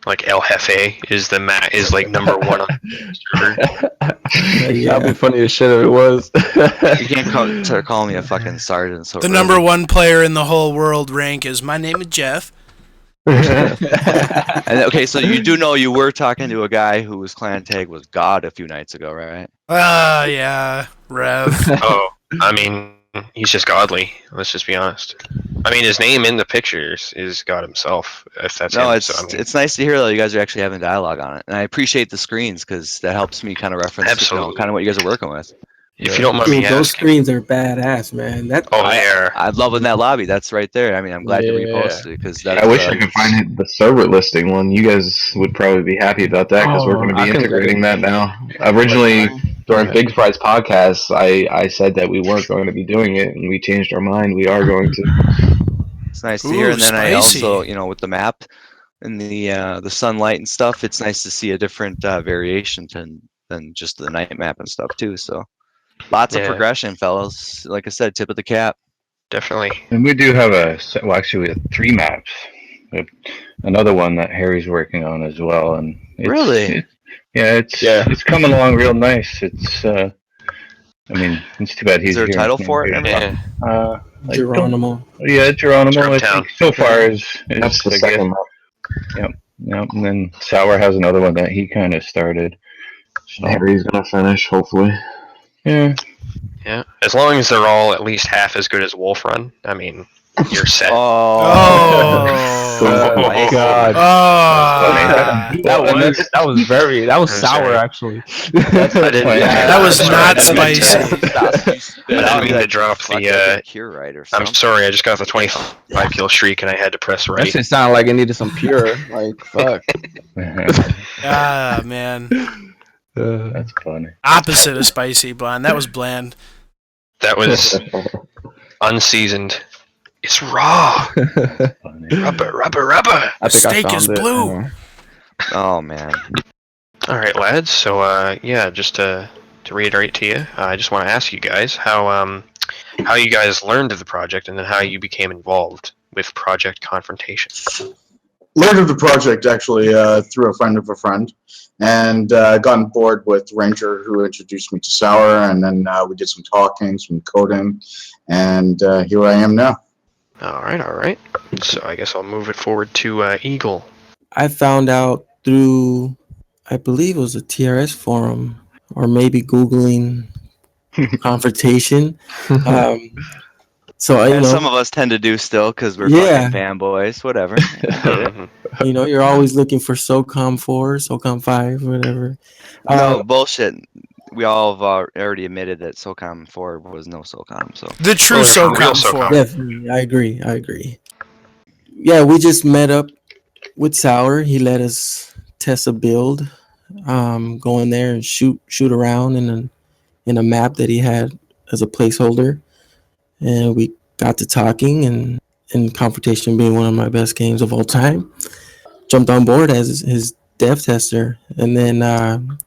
Like El Jefe is is like number one on the server. That'd be funny as shit if it was. You can't start calling me a fucking sergeant. So the number one player in the whole world rank is my name is Jeff. And, okay, so you do know you were talking to a guy whose clan tag was God a few nights ago, right? Yeah, Rev. Oh, I mean, he's just godly. Let's just be honest. I mean, his name in the pictures is God himself. If that's him. It's nice to hear that you guys are actually having dialogue on it, and I appreciate the screens because that helps me kind of reference, kind of what you guys are working with. If you don't mind me those screens are badass, man. I love in that lobby. That's right there. I mean, I'm glad you reposted it because I wish I could find the server listing one. You guys would probably be happy about that because we're going to be integrating that now. Originally, during Big Fry's podcast, I said that we weren't going to be doing it, and we changed our mind. We are going to. It's nice to hear. And then I also, with the map and the sunlight and stuff, it's nice to see a different variation than just the night map and stuff too. So. Lots of progression, fellas. Like I said, tip of the cap. Definitely. And we do have we have 3 maps. Another one that Harry's working on as well. And it's coming along real nice. It's it's too bad he's here. Is there a title for it? Geronimo. Yeah, Geronimo. I think so far that's the second map. Yep. And then Sour has another one that he kind of started. So Harry's gonna finish, hopefully. Yeah. As long as they're all at least half as good as Wolf Run. I mean, You're set. Oh my God. That was sour actually. That was not spicy. I didn't mean to drop the. Cure right or I'm something. sorry, I just got the 25 kill streak and I had to press That right. shit sounded like it needed some pure. Like fuck. Ah, man. That's funny. Opposite of spicy, Blonde. That was bland. That was unseasoned. It's raw. Rubber. Steak is blue. Oh man. All right, lads. So yeah, just to reiterate to you, I just want to ask you guys how you guys learned of the project and then how you became involved with Project Confrontation. Learned of the project actually through a friend of a friend, and got on board with Ranger, who introduced me to Sour, and then we did some talking, some coding, and here I am now. All right. So I guess I'll move it forward to Eagle. I found out through, I believe it was a TRS forum, or maybe Googling confrontation. So you know, some of us tend to do still because we're fucking fanboys. Whatever. You know, you're always looking for SOCOM 4, SOCOM 5, whatever. No bullshit. We all have already admitted that SOCOM 4 was no SOCOM. So the true SOCOM 4. Definitely, I agree. Yeah, we just met up with Sour. He let us test a build, go in there and shoot around in a map that he had as a placeholder, and we got to talking, and Confrontation being one of my best games of all time, jumped on board as his dev tester, and then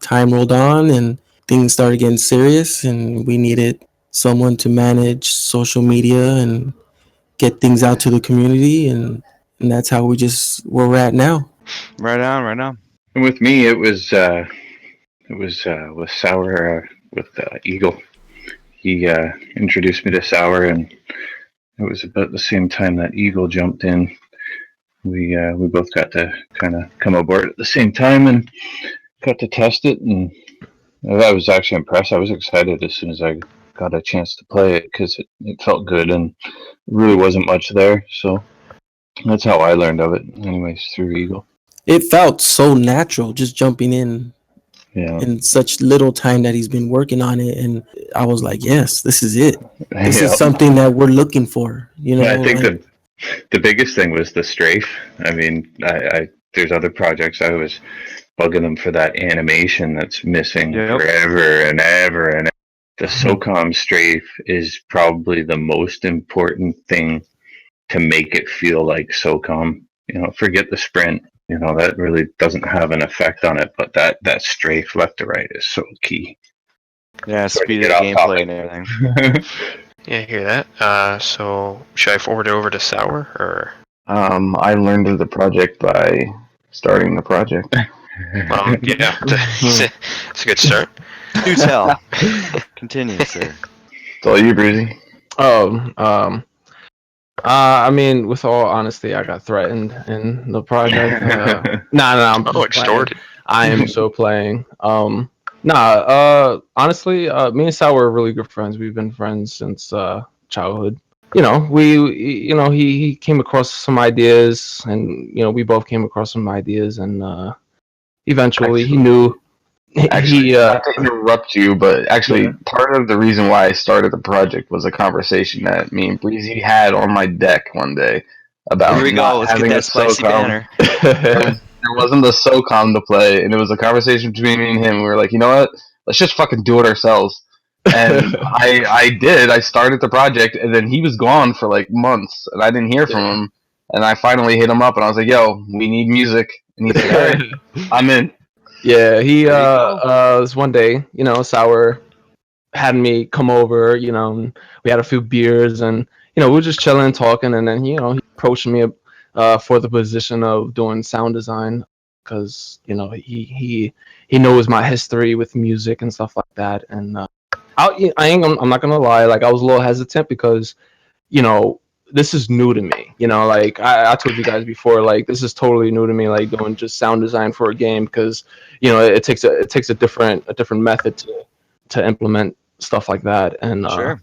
time rolled on and things started getting serious, and we needed someone to manage social media and get things out to the community, and that's how we just where we're at now. Right on. And with me, it was with Sour with Eagle. He introduced me to Sour, and it was about the same time that Eagle jumped in. We both got to kind of come aboard at the same time and got to test it, and I was actually impressed. I was excited as soon as I got a chance to play it because it felt good and really wasn't much there. So that's how I learned of it, anyways, through Eagle. It felt so natural just jumping in such little time that he's been working on it, and I was like, yes, this is it. This is something that we're looking for. You know, I think the biggest thing was the strafe. I mean, I there's other projects I was bugging them for that animation that's missing forever and ever, and the SOCOM strafe is probably the most important thing to make it feel like SOCOM. You know, forget the sprint. You know, that really doesn't have an effect on it, but that strafe left to right is so key. Yeah, speed of the gameplay and everything. Yeah, I hear that. So should I forward it over to Sour or? I learned of the project by starting the project. Yeah, it's a good start. Do tell. Continue, sir. It's all you, Breezy. I mean, with all honesty, I got threatened in the project. I'm extorted. I am so playing. Honestly, me and Sal were really good friends. We've been friends since childhood. You know, he came across some ideas, and we both came across some ideas, and eventually he knew. Actually, not to interrupt you, but actually, part of the reason why I started the project was a conversation that me and Breezy had on my deck one day about Here we go. Let's get that spicy banner. There wasn't the SOCOM to play, and it was a conversation between me and him. We were like, you know what? Let's just fucking do it ourselves. And I did. I started the project, and then he was gone for like months, and I didn't hear from him. And I finally hit him up, and I was like, yo, we need music. And he's like, all right, I'm in. Yeah, he was one day, Sour had me come over, and we had a few beers, and we were just chilling, talking, and then he approached me for the position of doing sound design because he knows my history with music and stuff like that, and I'm not gonna lie, like I was a little hesitant because this is new to me, like I told you guys before, like this is totally new to me, like doing just sound design for a game because it takes a different method to implement stuff like that, and sure.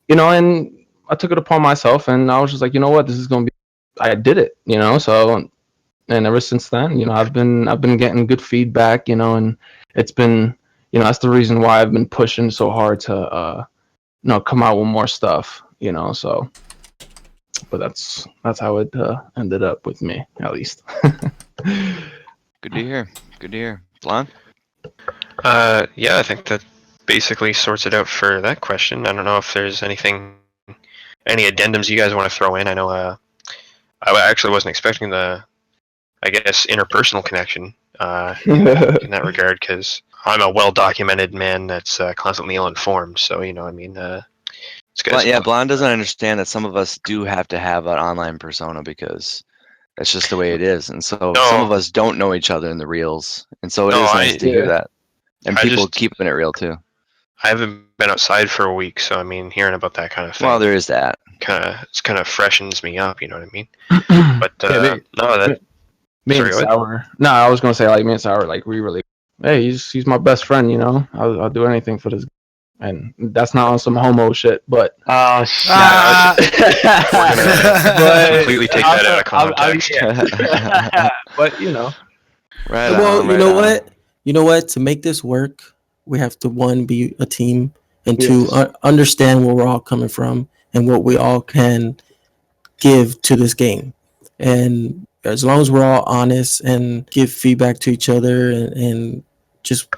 and I took it upon myself, and I was just like, you know what, this is gonna be. I did it, So, and ever since then, I've been getting good feedback, and it's been, that's the reason why I've been pushing so hard to, come out with more stuff, So, but that's how it ended up with me, at least. Good to hear. Good to hear. Blonde? Yeah, I think that basically sorts it out for that question. I don't know if there's any addendums you guys want to throw in. I know I actually wasn't expecting the, I guess, interpersonal connection in that regard, because I'm a well-documented man that's constantly ill-informed. So it's good. Well, yeah, Blonde doesn't understand that some of us do have to have an online persona because that's just the way it is, and so some of us don't know each other in the reals, and so it is nice to hear that, and people keeping it real too. I haven't been outside for a week, so hearing about that kind of thing. Well, there is that. It kind of freshens me up, you know what I mean? But me and Sour. No, I was gonna say like me and Sour, like we really. Hey, he's my best friend, I'll do anything for this, and that's not on some homo shit, but. We're gonna completely take that out of context. But Right. Well, you know what? To make this work, we have to be a team, and to understand where we're all coming from and what we all can give to this game. And as long as we're all honest and give feedback to each other and just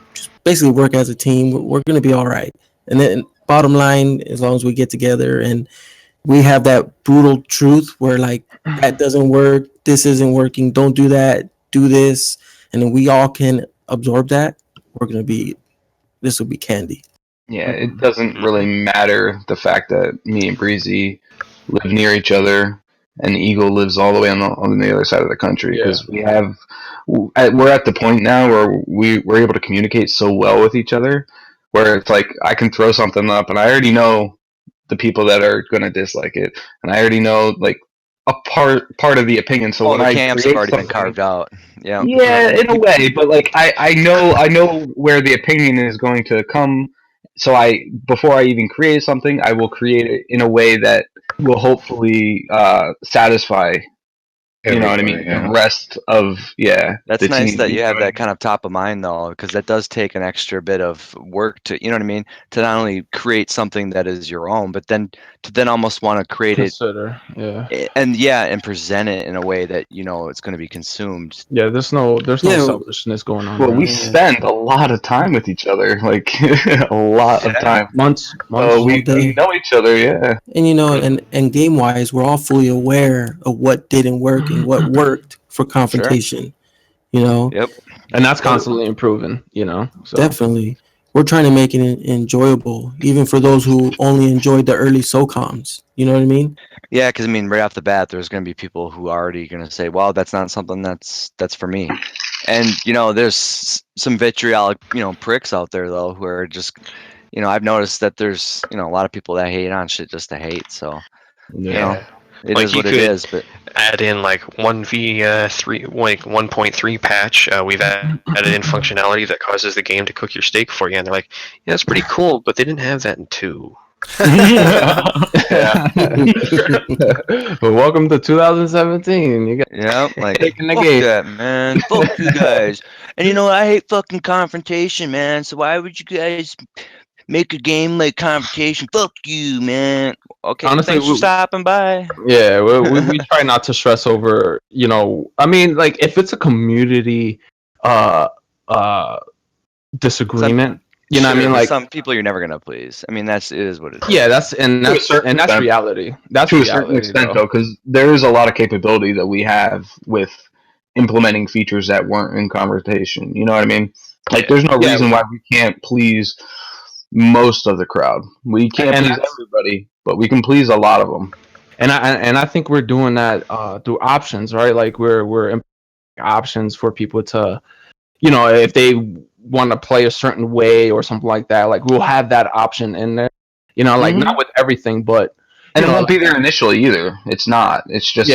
basically work as a team, we're going to be all right. And then bottom line, as long as we get together and we have that brutal truth where like that doesn't work, this isn't working, don't do that, do this, and then we all can absorb that, this will be candy. Yeah, it doesn't really matter the fact that me and Breezy live near each other and Eagle lives all the way on the other side of the country, because we're at the point now where we're able to communicate so well with each other, where it's like I can throw something up and I already know the people that are going to dislike it, and I already know like a part of the opinion. So when the I camp's create already been carved out. Yeah, in a way, but like I know where the opinion is going to come. So before I even create something, I will create it in a way that will hopefully satisfy. You know what I mean? Yeah. The rest of That's the nice team. that you have that kind of top of mind though, because that does take an extra bit of work to, you know what I mean, to not only create something that is your own, but then to almost want to create and present it in a way that it's going to be consumed. Yeah, there's no selfishness going on. Well, we spend a lot of time with each other, like a lot of time, months. So we know each other, And and game wise, we're all fully aware of what didn't work and what worked for confrontation. Yep. And that's constantly improving. So. Definitely, we're trying to make it enjoyable, even for those who only enjoyed the early SOCOMs. You know what I mean? Yeah, because right off the bat, there's going to be people who are already going to say, "Well, that's not something that's for me." And there's some vitriolic, pricks out there though who are just, I've noticed that there's, a lot of people that hate on shit just to hate. So, it is what it is. But add in like 1v3, like 1.3 patch. We've added in functionality that causes the game to cook your steak for you, and they're like, "Yeah, that's pretty cool," but they didn't have that in 2. Well, welcome to 2017. You got like taking the game. That, man. Fuck you guys. And I hate fucking confrontation, man. So why would you guys make a game like Confrontation? Fuck you, man. Okay, honestly, thanks for stopping by. Yeah, we try not to stress over. I mean, like if it's a community disagreement. You know what I mean? Like some people you're never gonna please. I mean, it is what it is. Yeah, that's reality. That's to a certain extent, though, because there is a lot of capability that we have with implementing features that weren't in Confrontation. You know what I mean? Like, there's no reason why we can't please most of the crowd. We can't please everybody, but we can please a lot of them. And I think we're doing that through options, right? Like we're implementing options for people to, if they want to play a certain way or something like that, like we'll have that option in there, like not with everything, but and it won't be there initially either. It's not. It's just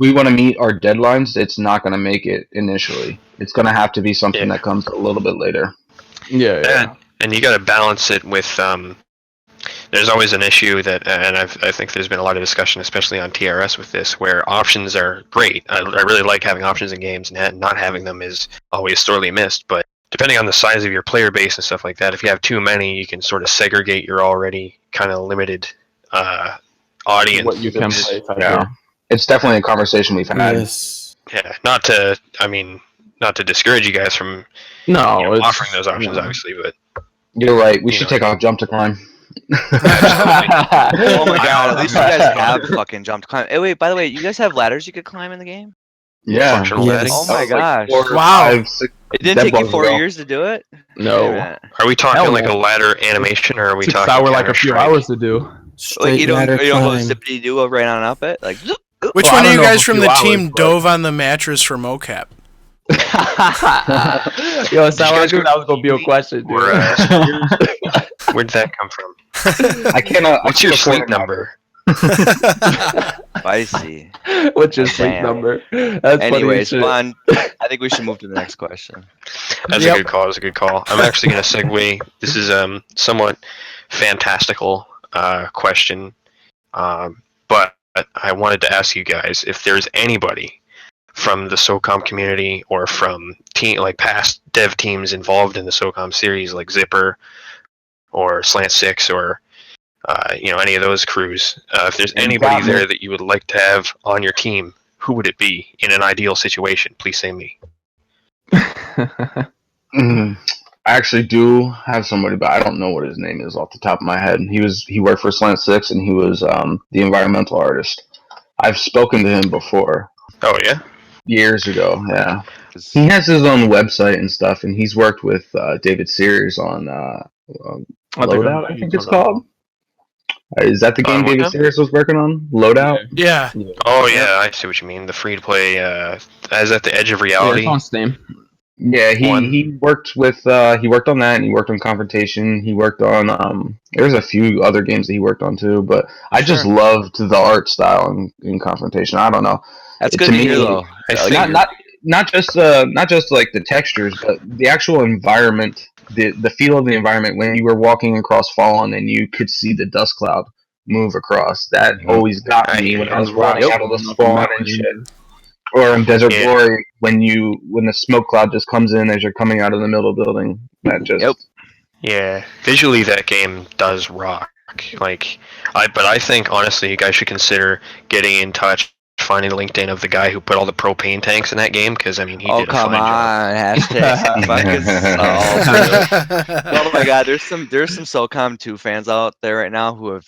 we want to meet our deadlines. It's not going to make it initially. It's going to have to be something that comes a little bit later. Yeah. And you got to balance it with there's always an issue that, and I think there's been a lot of discussion, especially on TRS with this, where options are great. I really like having options in games, and not having them is always sorely missed. But depending on the size of your player base and stuff like that, if you have too many, you can sort of segregate your already kind of limited audience. What you can play. Yeah, it's definitely a conversation we've had. Yes. Yeah, not to discourage you guys from offering those options, obviously, but you're right. We should take off jump to climb. Oh my god! At least you guys have fucking jump to climb. Hey, wait. By the way, you guys have ladders you could climb in the game? Yeah. Functional ladders. Oh my gosh! Wow. It didn't take you 4 years to do it? No. Are we talking like a ladder animation, or are we talking Sour like a few hours to do? Like you don't go zippity do right on up it? Like which one of you guys from the team dove on the mattress for mocap? Yo, Sour, I knew that was gonna be a question, dude. Where'd that come from? I cannot. What's your sleep number? Spicy. What's your sleep number? That's anyways, fun. I think we should move to the next question. That's a good call. That's a good call. I'm actually going to segue. This is somewhat fantastical question, but I wanted to ask you guys if there's anybody from the Socom community or from past dev teams involved in the Socom series, like Zipper or Slant 6 or any of those crews. If there's anybody there that you would like to have on your team, who would it be in an ideal situation? Please say me. I actually do have somebody, but I don't know what his name is off the top of my head. He worked for Slant 6, and he was the environmental artist. I've spoken to him before. Oh yeah, years ago. Yeah, he has his own website and stuff, and he's worked with David Sears on Loadout, I think it's called. Is that the game David Sears was working on? Loadout? Yeah. Oh yeah, I see what you mean. The free to play is at the edge of reality. Yeah, it's on Steam. Yeah, he worked with he worked on that, and he worked on Confrontation. He worked on there's a few other games that he worked on too, but I just loved the art style in Confrontation. I don't know. That's good to hear though. Not just like the textures, but the actual environment, the feel of the environment when you were walking across Fallen and you could see the dust cloud move across. That always got me when I was running out of the spawn and shit. Or in Desert Glory, when the smoke cloud just comes in as you're coming out of the middle building. That just Yeah, visually that game does rock. But I think honestly you guys should consider getting in touch, finding the LinkedIn of the guy who put all the propane tanks in that game, because I mean he did a fine job. Oh my god, there's some SOCOM 2 fans out there right now who have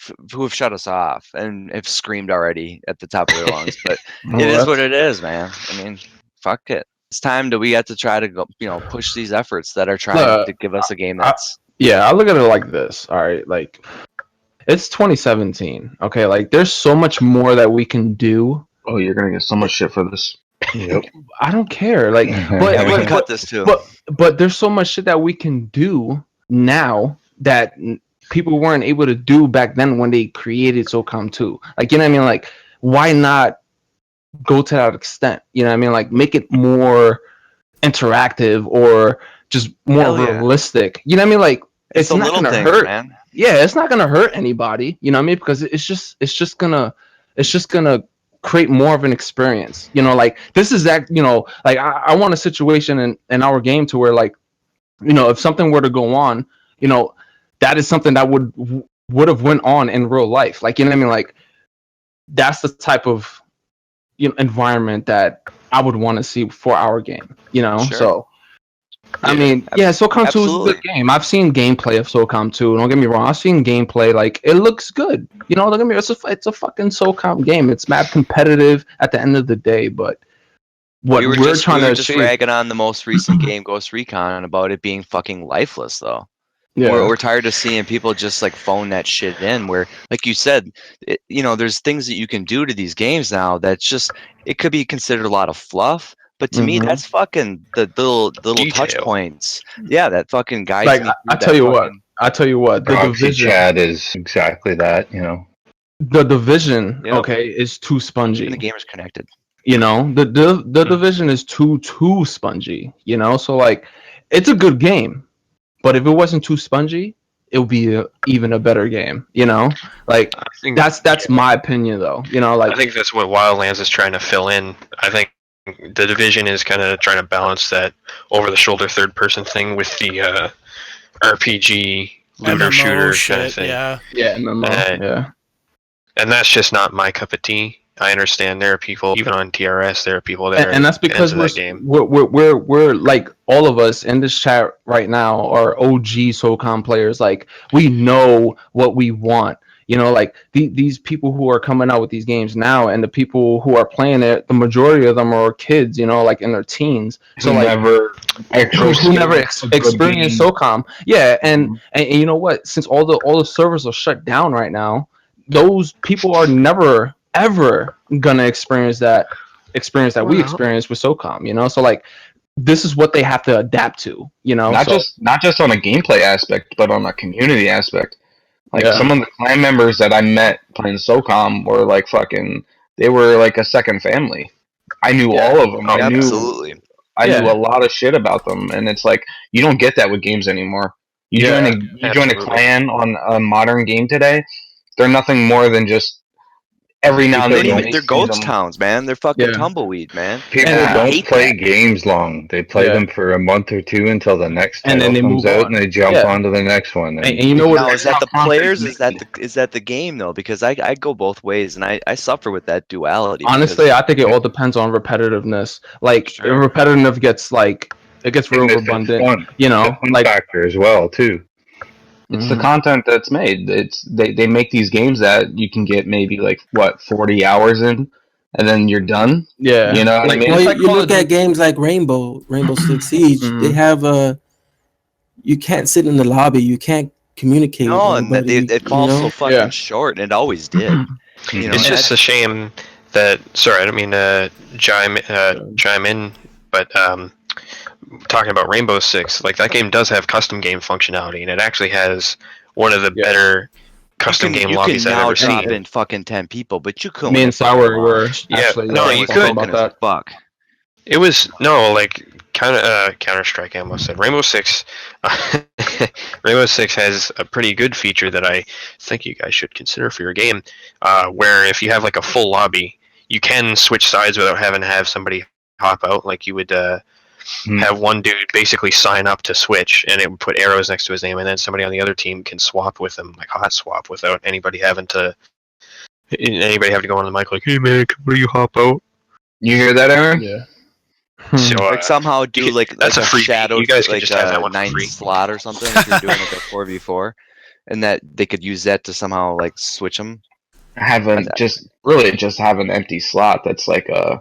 shut us off and have screamed already at the top of their lungs. But it is what it is, man. I mean, fuck it. It's time that we got to try to go, push these efforts that are trying to give us a game that's. I look at it like this. All right, like it's 2017. Okay, like there's so much more that we can do. Oh, you're gonna get so much shit for this. Yep. I don't care. Like, we can cut this too. But there's so much shit that we can do now that people weren't able to do back then when they created SOCOM 2. Like, you know what I mean? Like, why not go to that extent? You know what I mean? Like, make it more interactive or just more realistic. You know what I mean? Like, it's not gonna hurt. Man. Yeah, it's not gonna hurt anybody. You know what I mean? Because it's just gonna create more of an experience. Like this is that. Like I want a situation in our game to where, like, if something were to go on, that is something that would have went on in real life. Like, you know what I mean? Like that's the type of environment that I would want to see for our game. Sure. So. I mean, SOCOM 2 is a good game. I've seen gameplay of SOCOM 2. Don't get me wrong. I've seen gameplay. Like, it looks good. Don't get me wrong. It's a fucking SOCOM game. It's mad competitive at the end of the day. But what we're trying to achieve... ragging on the most recent game, Ghost Recon, about it being fucking lifeless, though. Yeah. We're tired of seeing people just, like, phone that shit in. Where, like you said, there's things that you can do to these games now that's just... It could be considered a lot of fluff. But to me, that's fucking the little touch points. Yeah, that fucking guy. Like I tell you what. The Division chat is exactly that. The Division, is too spongy. And the gamer's connected. The Division is too spongy. So like, it's a good game, but if it wasn't too spongy, it'll be even a better game. You know, like I think that's my opinion, though. You know, like I think that's what Wildlands is trying to fill in. I think the Division is kind of trying to balance that over-the-shoulder third-person thing with the RPG looter MMO shooter shit, kind of thing. yeah. yeah, MMO, yeah. And that's just not my cup of tea. I understand there are people, even on TRS, there are people that And that's because we're like, all of us in this chat right now are OG SOCOM players. Like, we know what we want. You know, like these people who are coming out with these games now, and the people who are playing it, the majority of them are kids. You know, like in their teens. So like, who never experienced SOCOM. Yeah, and you know what? Since all the servers are shut down right now, those people are never ever gonna experience that we experienced with SOCOM, you know. So like, this is what they have to adapt to, you know. Not just on a gameplay aspect, but on a community aspect. Like, some of the clan members that I met playing SOCOM were like they were like a second family. I knew all of them. I knew a lot of shit about them, and it's like, you don't get that with games anymore. You join a clan on a modern game today, they're nothing more than just every now and then. They're ghost towns, man. They're fucking tumbleweed, man. People don't play games long. They play them for a month or two until the next title then they comes move out, on. and they jump onto the next one. And you know what? Now, is that the players? Is that the game though? Because I go both ways, and I suffer with that duality. Honestly, I think it all depends on repetitiveness. Like, repetitive gets like, it gets real redundant. You know, like factor as well too. It's the content that's made. They make these games that you can get maybe like 40 hours in, and then you're done. Yeah, you know what I mean. Well, you look at games like Rainbow Six Siege. They have you can't sit in the lobby. You can't communicate. No, with anybody, and it falls so fucking short, and it always did. You know, it's just a shame that. Sorry, I don't mean to chime in, but talking about Rainbow Six, like, that game does have custom game functionality, and it actually has one of the better custom game lobbies I've ever seen. You can now drop in fucking 10 people, but you couldn't. Me and Sour were actually you could. About that. Fuck. It was Counter-Strike. I almost said Rainbow Six. Rainbow Six has a pretty good feature that I think you guys should consider for your game, where if you have like a full lobby, you can switch sides without having to have somebody hop out. Like, you would have one dude basically sign up to switch, and it would put arrows next to his name, and then somebody on the other team can swap with him, like hot swap, without anybody having to go on the mic like, "Hey man, will you hop out?" You hear that, Aaron? Yeah. So like somehow do that's like a free shadow, you guys can like just have that one 9 free slot or something if you're doing like a 4v4, and that they could use that to somehow like switch them. Have an empty slot that's like a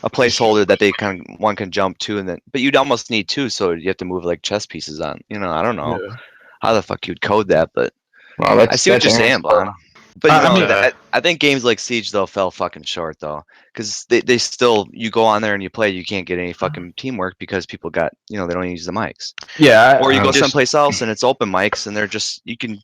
placeholder that they one can jump to, and then but you'd almost need two, so you have to move like chess pieces on. You know, I don't know how the fuck you'd code that, but I see what you're saying, Blonde. But I think games like Siege though fell fucking short though, because they still, you go on there and you play, you can't get any fucking teamwork because people got, they don't use the mics. Yeah. Or you go someplace else and it's open mics and they're just you can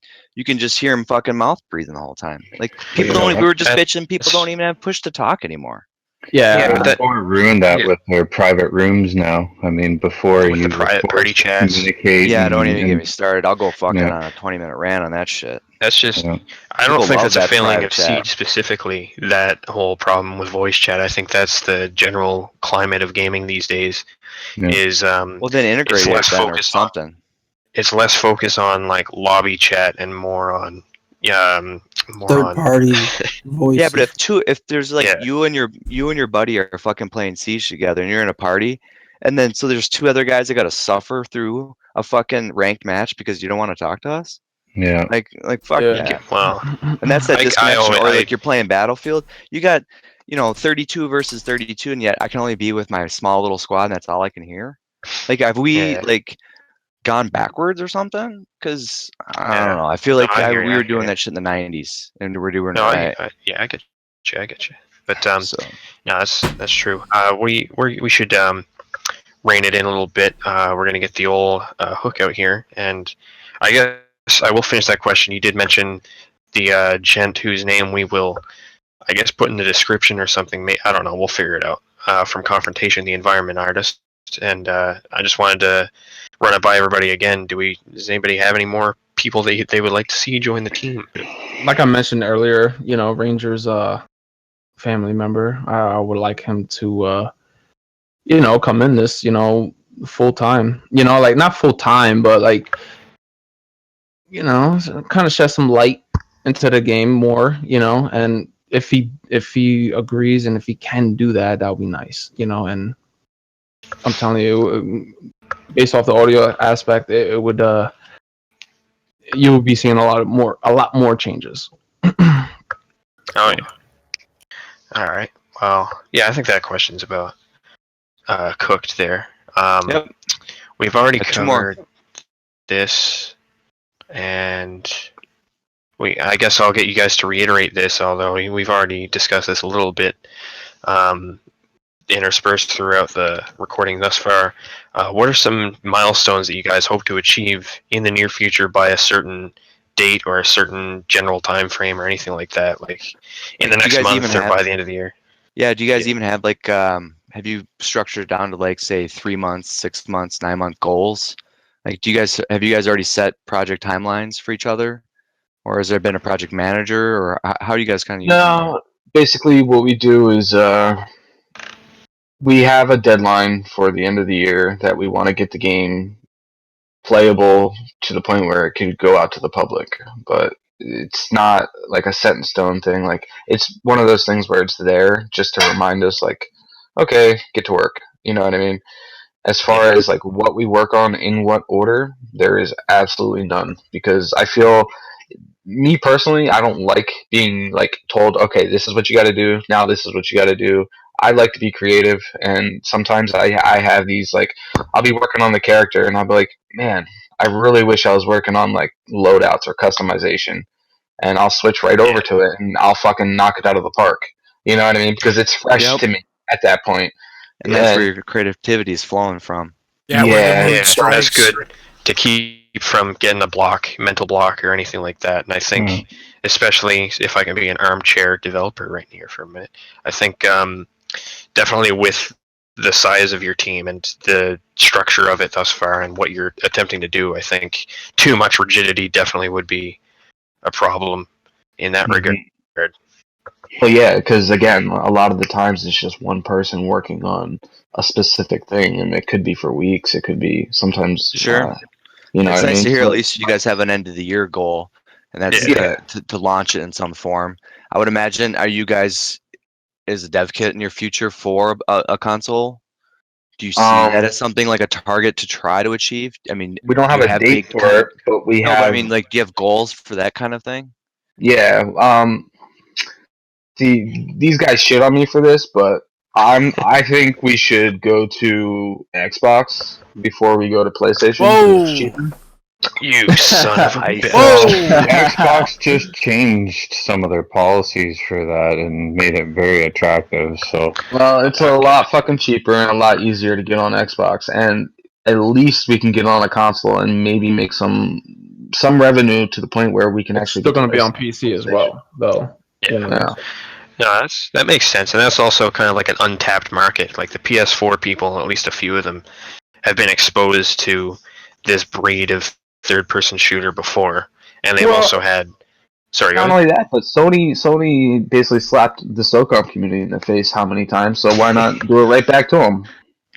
just hear them fucking mouth breathing the whole time. Like, people don't. We were just bitching. People don't even have push to talk anymore. Yeah, but ruined that with their private rooms now. I mean, before with you the private party chats. communicate. Yeah, don't even get me started. I'll go fucking on a 20-minute rant on that shit. That's just. I don't think that's a failing of Siege specifically. That whole problem with voice chat. I think that's the general climate of gaming these days. Is well, then integrate it then or something. It's less focus on like lobby chat and more on third party voice. Yeah, but if there's like you and your buddy are fucking playing Siege together and you're in a party, and then so there's two other guys that got to suffer through a fucking ranked match because you don't want to talk to us. Yeah. Like fuck that. Well, and that's that disconnection. Or like you're playing Battlefield, you got 32 versus 32, and yet I can only be with my small little squad, and that's all I can hear. Like, have we gone backwards or something? Because I don't know. I feel like we were doing that shit in the 90s, and we're doing it right. I get you. But no, that's true. We should rein it in a little bit. We're gonna get the old hook out here, and I guess I will finish that question. You did mention the gent whose name we will, I guess, put in the description or something. I don't know. We'll figure it out. From Confrontation, the environment artist, and I just wanted to run it by everybody again. Does anybody have any more people that they would like to see join the team. Like I mentioned earlier, Ranger's family member. I would like him to, come in this, full time. Like not full time, but like, kind of shed some light into the game more. And if he agrees and if he can do that, that would be nice. And I'm telling you, based off the audio aspect, it would you would be seeing a lot more changes. Oh yeah. All right. Well, yeah, I think that question's about cooked there. Yep. We've already Two more. covered this, and I guess I'll get you guys to reiterate this, although we've already discussed this a little bit interspersed throughout the recording thus far. What are some milestones that you guys hope to achieve in the near future by a certain date or a certain general time frame or anything like that, like in the next month or by the end of the year? Yeah, do you guys even have like have you structured it down to like say 3 months, 6 months, 9-month goals? Like have you guys already set project timelines for each other? Or has there been a project manager, or how do you guys kind of use No, basically what we do is we have a deadline for the end of the year that we want to get the game playable to the point where it could go out to the public. But it's not like a set in stone thing. Like it's one of those things where it's there just to remind us, like, okay, get to work. You know what I mean? As far as like what we work on in what order, there is absolutely none, because I feel, me personally, I don't like being like told, okay, this is what you got to do. Now this is what you got to do. I like to be creative, and sometimes I have these, like, I'll be working on the character and I'll be like, man, I really wish I was working on like loadouts or customization, and I'll switch right over to it and I'll fucking knock it out of the park. You know what I mean? Because it's fresh to me at that point. And that's where your creativity is flowing from. Yeah, that's good to keep from getting a mental block or anything like that. And I think, especially if I can be an armchair developer right here for a minute, I think definitely with the size of your team and the structure of it thus far and what you're attempting to do, I think too much rigidity definitely would be a problem in that regard. Well, yeah, because again, a lot of the times it's just one person working on a specific thing, and it could be for weeks. It could be sometimes. Sure. You know, it's what nice I mean? to hear. So, at least you guys have an end of the year goal, and that's to launch it in some form. I would imagine. Are you guys is a dev kit in your future for a console? Do you see that as something like a target to try to achieve? I mean, we don't have a date for it, but we have. But I mean, like, do you have goals for that kind of thing? Yeah. See, these guys shit on me for this, but I think we should go to Xbox before we go to PlayStation. Whoa! You son of a bitch. Xbox just changed some of their policies for that and made it very attractive. So, well, it's a lot fucking cheaper and a lot easier to get on Xbox, and at least we can get on a console and maybe make some revenue to the point where we can actually. Still going to be on PC as well, though. Yeah. No, that makes sense, and that's also kind of like an untapped market. Like the PS4 people, at least a few of them, have been exposed to this breed of third-person shooter before, and they've also had. Sorry. Not only that, but Sony basically slapped the Socom community in the face how many times? So why not do it right back to them?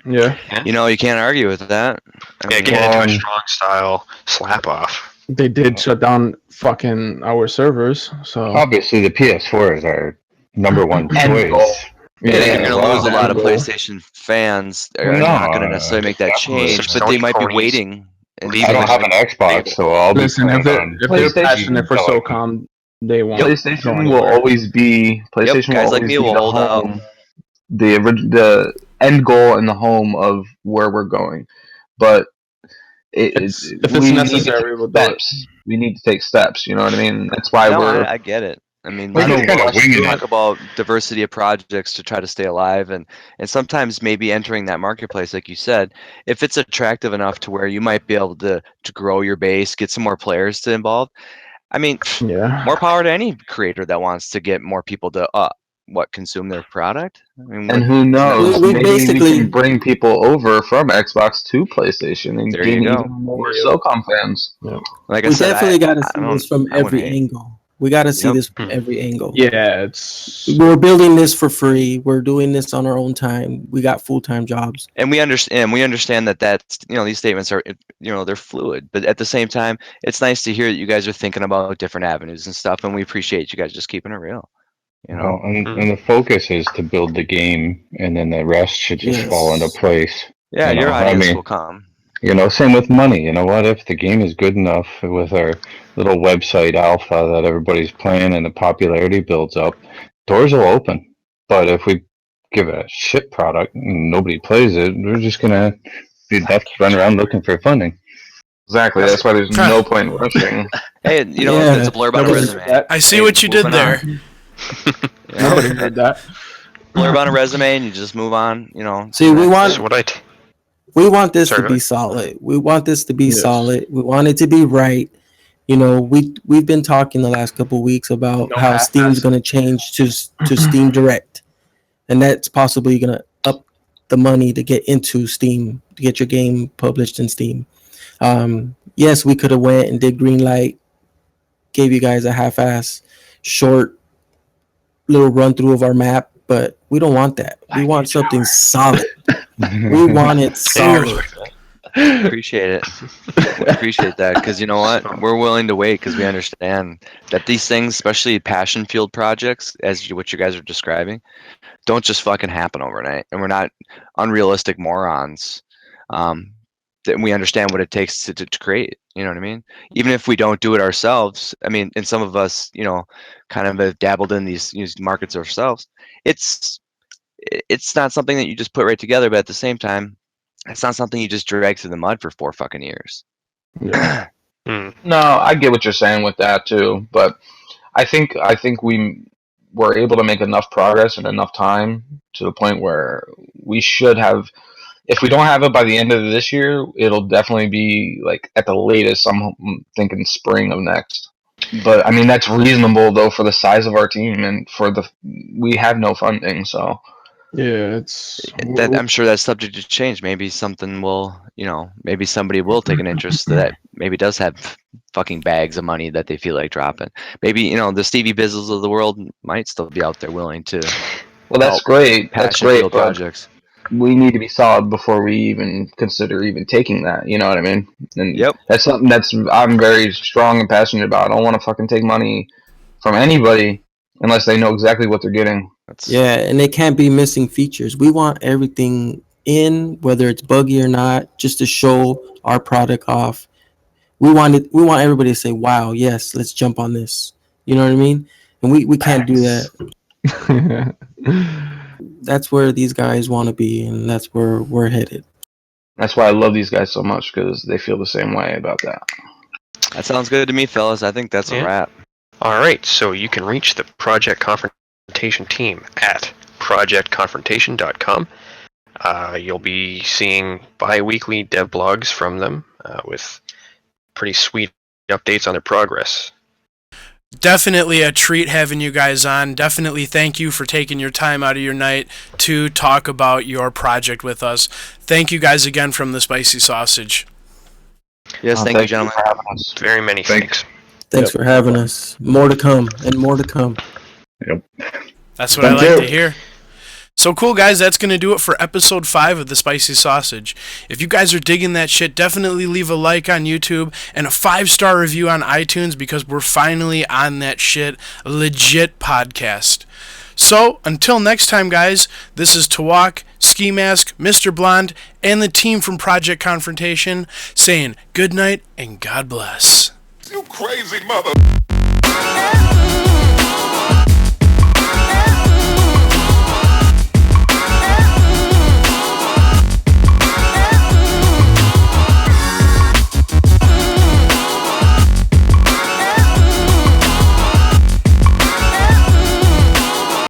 Yeah. You know, you can't argue with that. Get into a strong style slap off. They did shut down fucking our servers, so obviously the PS4 is our number one choice. You're going to lose a lot of PlayStation fans. They're not going to necessarily make that change, but they might be waiting. I don't have an Xbox, so I'll be playing on if they're passionate for SOCOM, they won't. PlayStation will always be guys like me will hold out. The end goal and the home of where we're going, but if it's necessary, we need to take steps. You know what I mean? That's why I get it. I mean, we talk about diversity of projects to try to stay alive, and sometimes maybe entering that marketplace, like you said, if it's attractive enough to where you might be able to grow your base, get some more players to involve. I mean, more power to any creator that wants to get more people to consume their product. I mean, and who knows? We Maybe basically- we can bring people over from Xbox to PlayStation and There gain you go. even more SOCOM fans. like I We said, definitely got to I see don't- this from I wouldn't every hate. angle. We got to see Yep. this from every angle. Yeah, it's We're building this for free. We're doing this on our own time. We got full-time jobs. And we understand that that's, these statements are, they're fluid, but at the same time, it's nice to hear that you guys are thinking about different avenues and stuff, and we appreciate you guys just keeping it real. Well, and the focus is to build the game, and then the rest should just fall into place. Yeah, You your know, I audience mean, will come. Same with money. You know what? If the game is good enough with our little website alpha that everybody's playing and the popularity builds up, doors will open. But if we give a shit product and nobody plays it, we're just gonna be left running around looking for funding. Exactly. That's why there's no point in rushing. Hey, it's a blurb on a resume. I see what you did there. Nobody heard that. Blurb on a resume, and you just move on. See, we That's want what we want this Sorry, to go be ahead. solid. We want this to be Yes. solid. We want it to be right. We've been talking the last couple of weeks about No how half-ass. Steam's going to change to Steam Direct, and that's possibly going to up the money to get into Steam, to get your game published in Steam. Yes, we could have went and did Greenlight, gave you guys a half-ass short little run through of our map, but we don't want that. We want something solid. We want it solid. Appreciate it. We appreciate that, because you know what? We're willing to wait because we understand that these things, especially passion-fueled projects, what you guys are describing, don't just fucking happen overnight. And we're not unrealistic morons. That we understand what it takes to create. You know what I mean? Even if we don't do it ourselves, I mean, and some of us, kind of have dabbled in these markets ourselves. It's not something that you just put right together, but at the same time, it's not something you just drag through the mud for 4 fucking years. Yeah. No, I get what you're saying with that too, but I think we were able to make enough progress in enough time to the point where we should have. If we don't have it by the end of this year, it'll definitely be like at the latest. I'm thinking spring of next. But I mean that's reasonable though for the size of our team and we have no funding, so. Yeah, I'm sure that's subject to change. Maybe something will, maybe somebody will take an interest that maybe does have fucking bags of money that they feel like dropping. Maybe, the Stevie Bizzles of the world might still be out there willing to. Well, that's great. That's great. But Projects. we need to be solid before we even consider even taking that. You know what I mean? And Yep. that's something I'm very strong and passionate about. I don't want to fucking take money from anybody unless they know exactly what they're getting. Yeah, and they can't be missing features. We want everything in, whether it's buggy or not, just to show our product off. We want everybody to say, "Wow, yes, let's jump on this." You know what I mean? And we can't do that. That's where these guys want to be, and that's where we're headed. That's why I love these guys so much, because they feel the same way about that. That sounds good to me, fellas. I think that's a wrap. All right, so you can reach the Project Confrontation team at projectconfrontation.com. You'll be seeing bi-weekly dev blogs from them with pretty sweet updates on their progress. Definitely a treat having you guys on. Definitely thank you for taking your time out of your night to talk about your project with us. Thank you guys again from the Spicy Sausage. Yes, thank you, gentlemen. For having us. Very many thanks. Thanks for having us. More to come, and more to come. Yep. That's what I like to hear. So cool, guys. That's going to do it for episode 5 of the Spicy Sausage. If you guys are digging that shit, definitely leave a like on YouTube and a 5-star review on iTunes, because we're finally on that shit. Legit podcast. So, until next time, guys, this is Tawok, Skimask, Mr.Blonde, and the team from Project Confrontation saying good night and God bless. You crazy mother...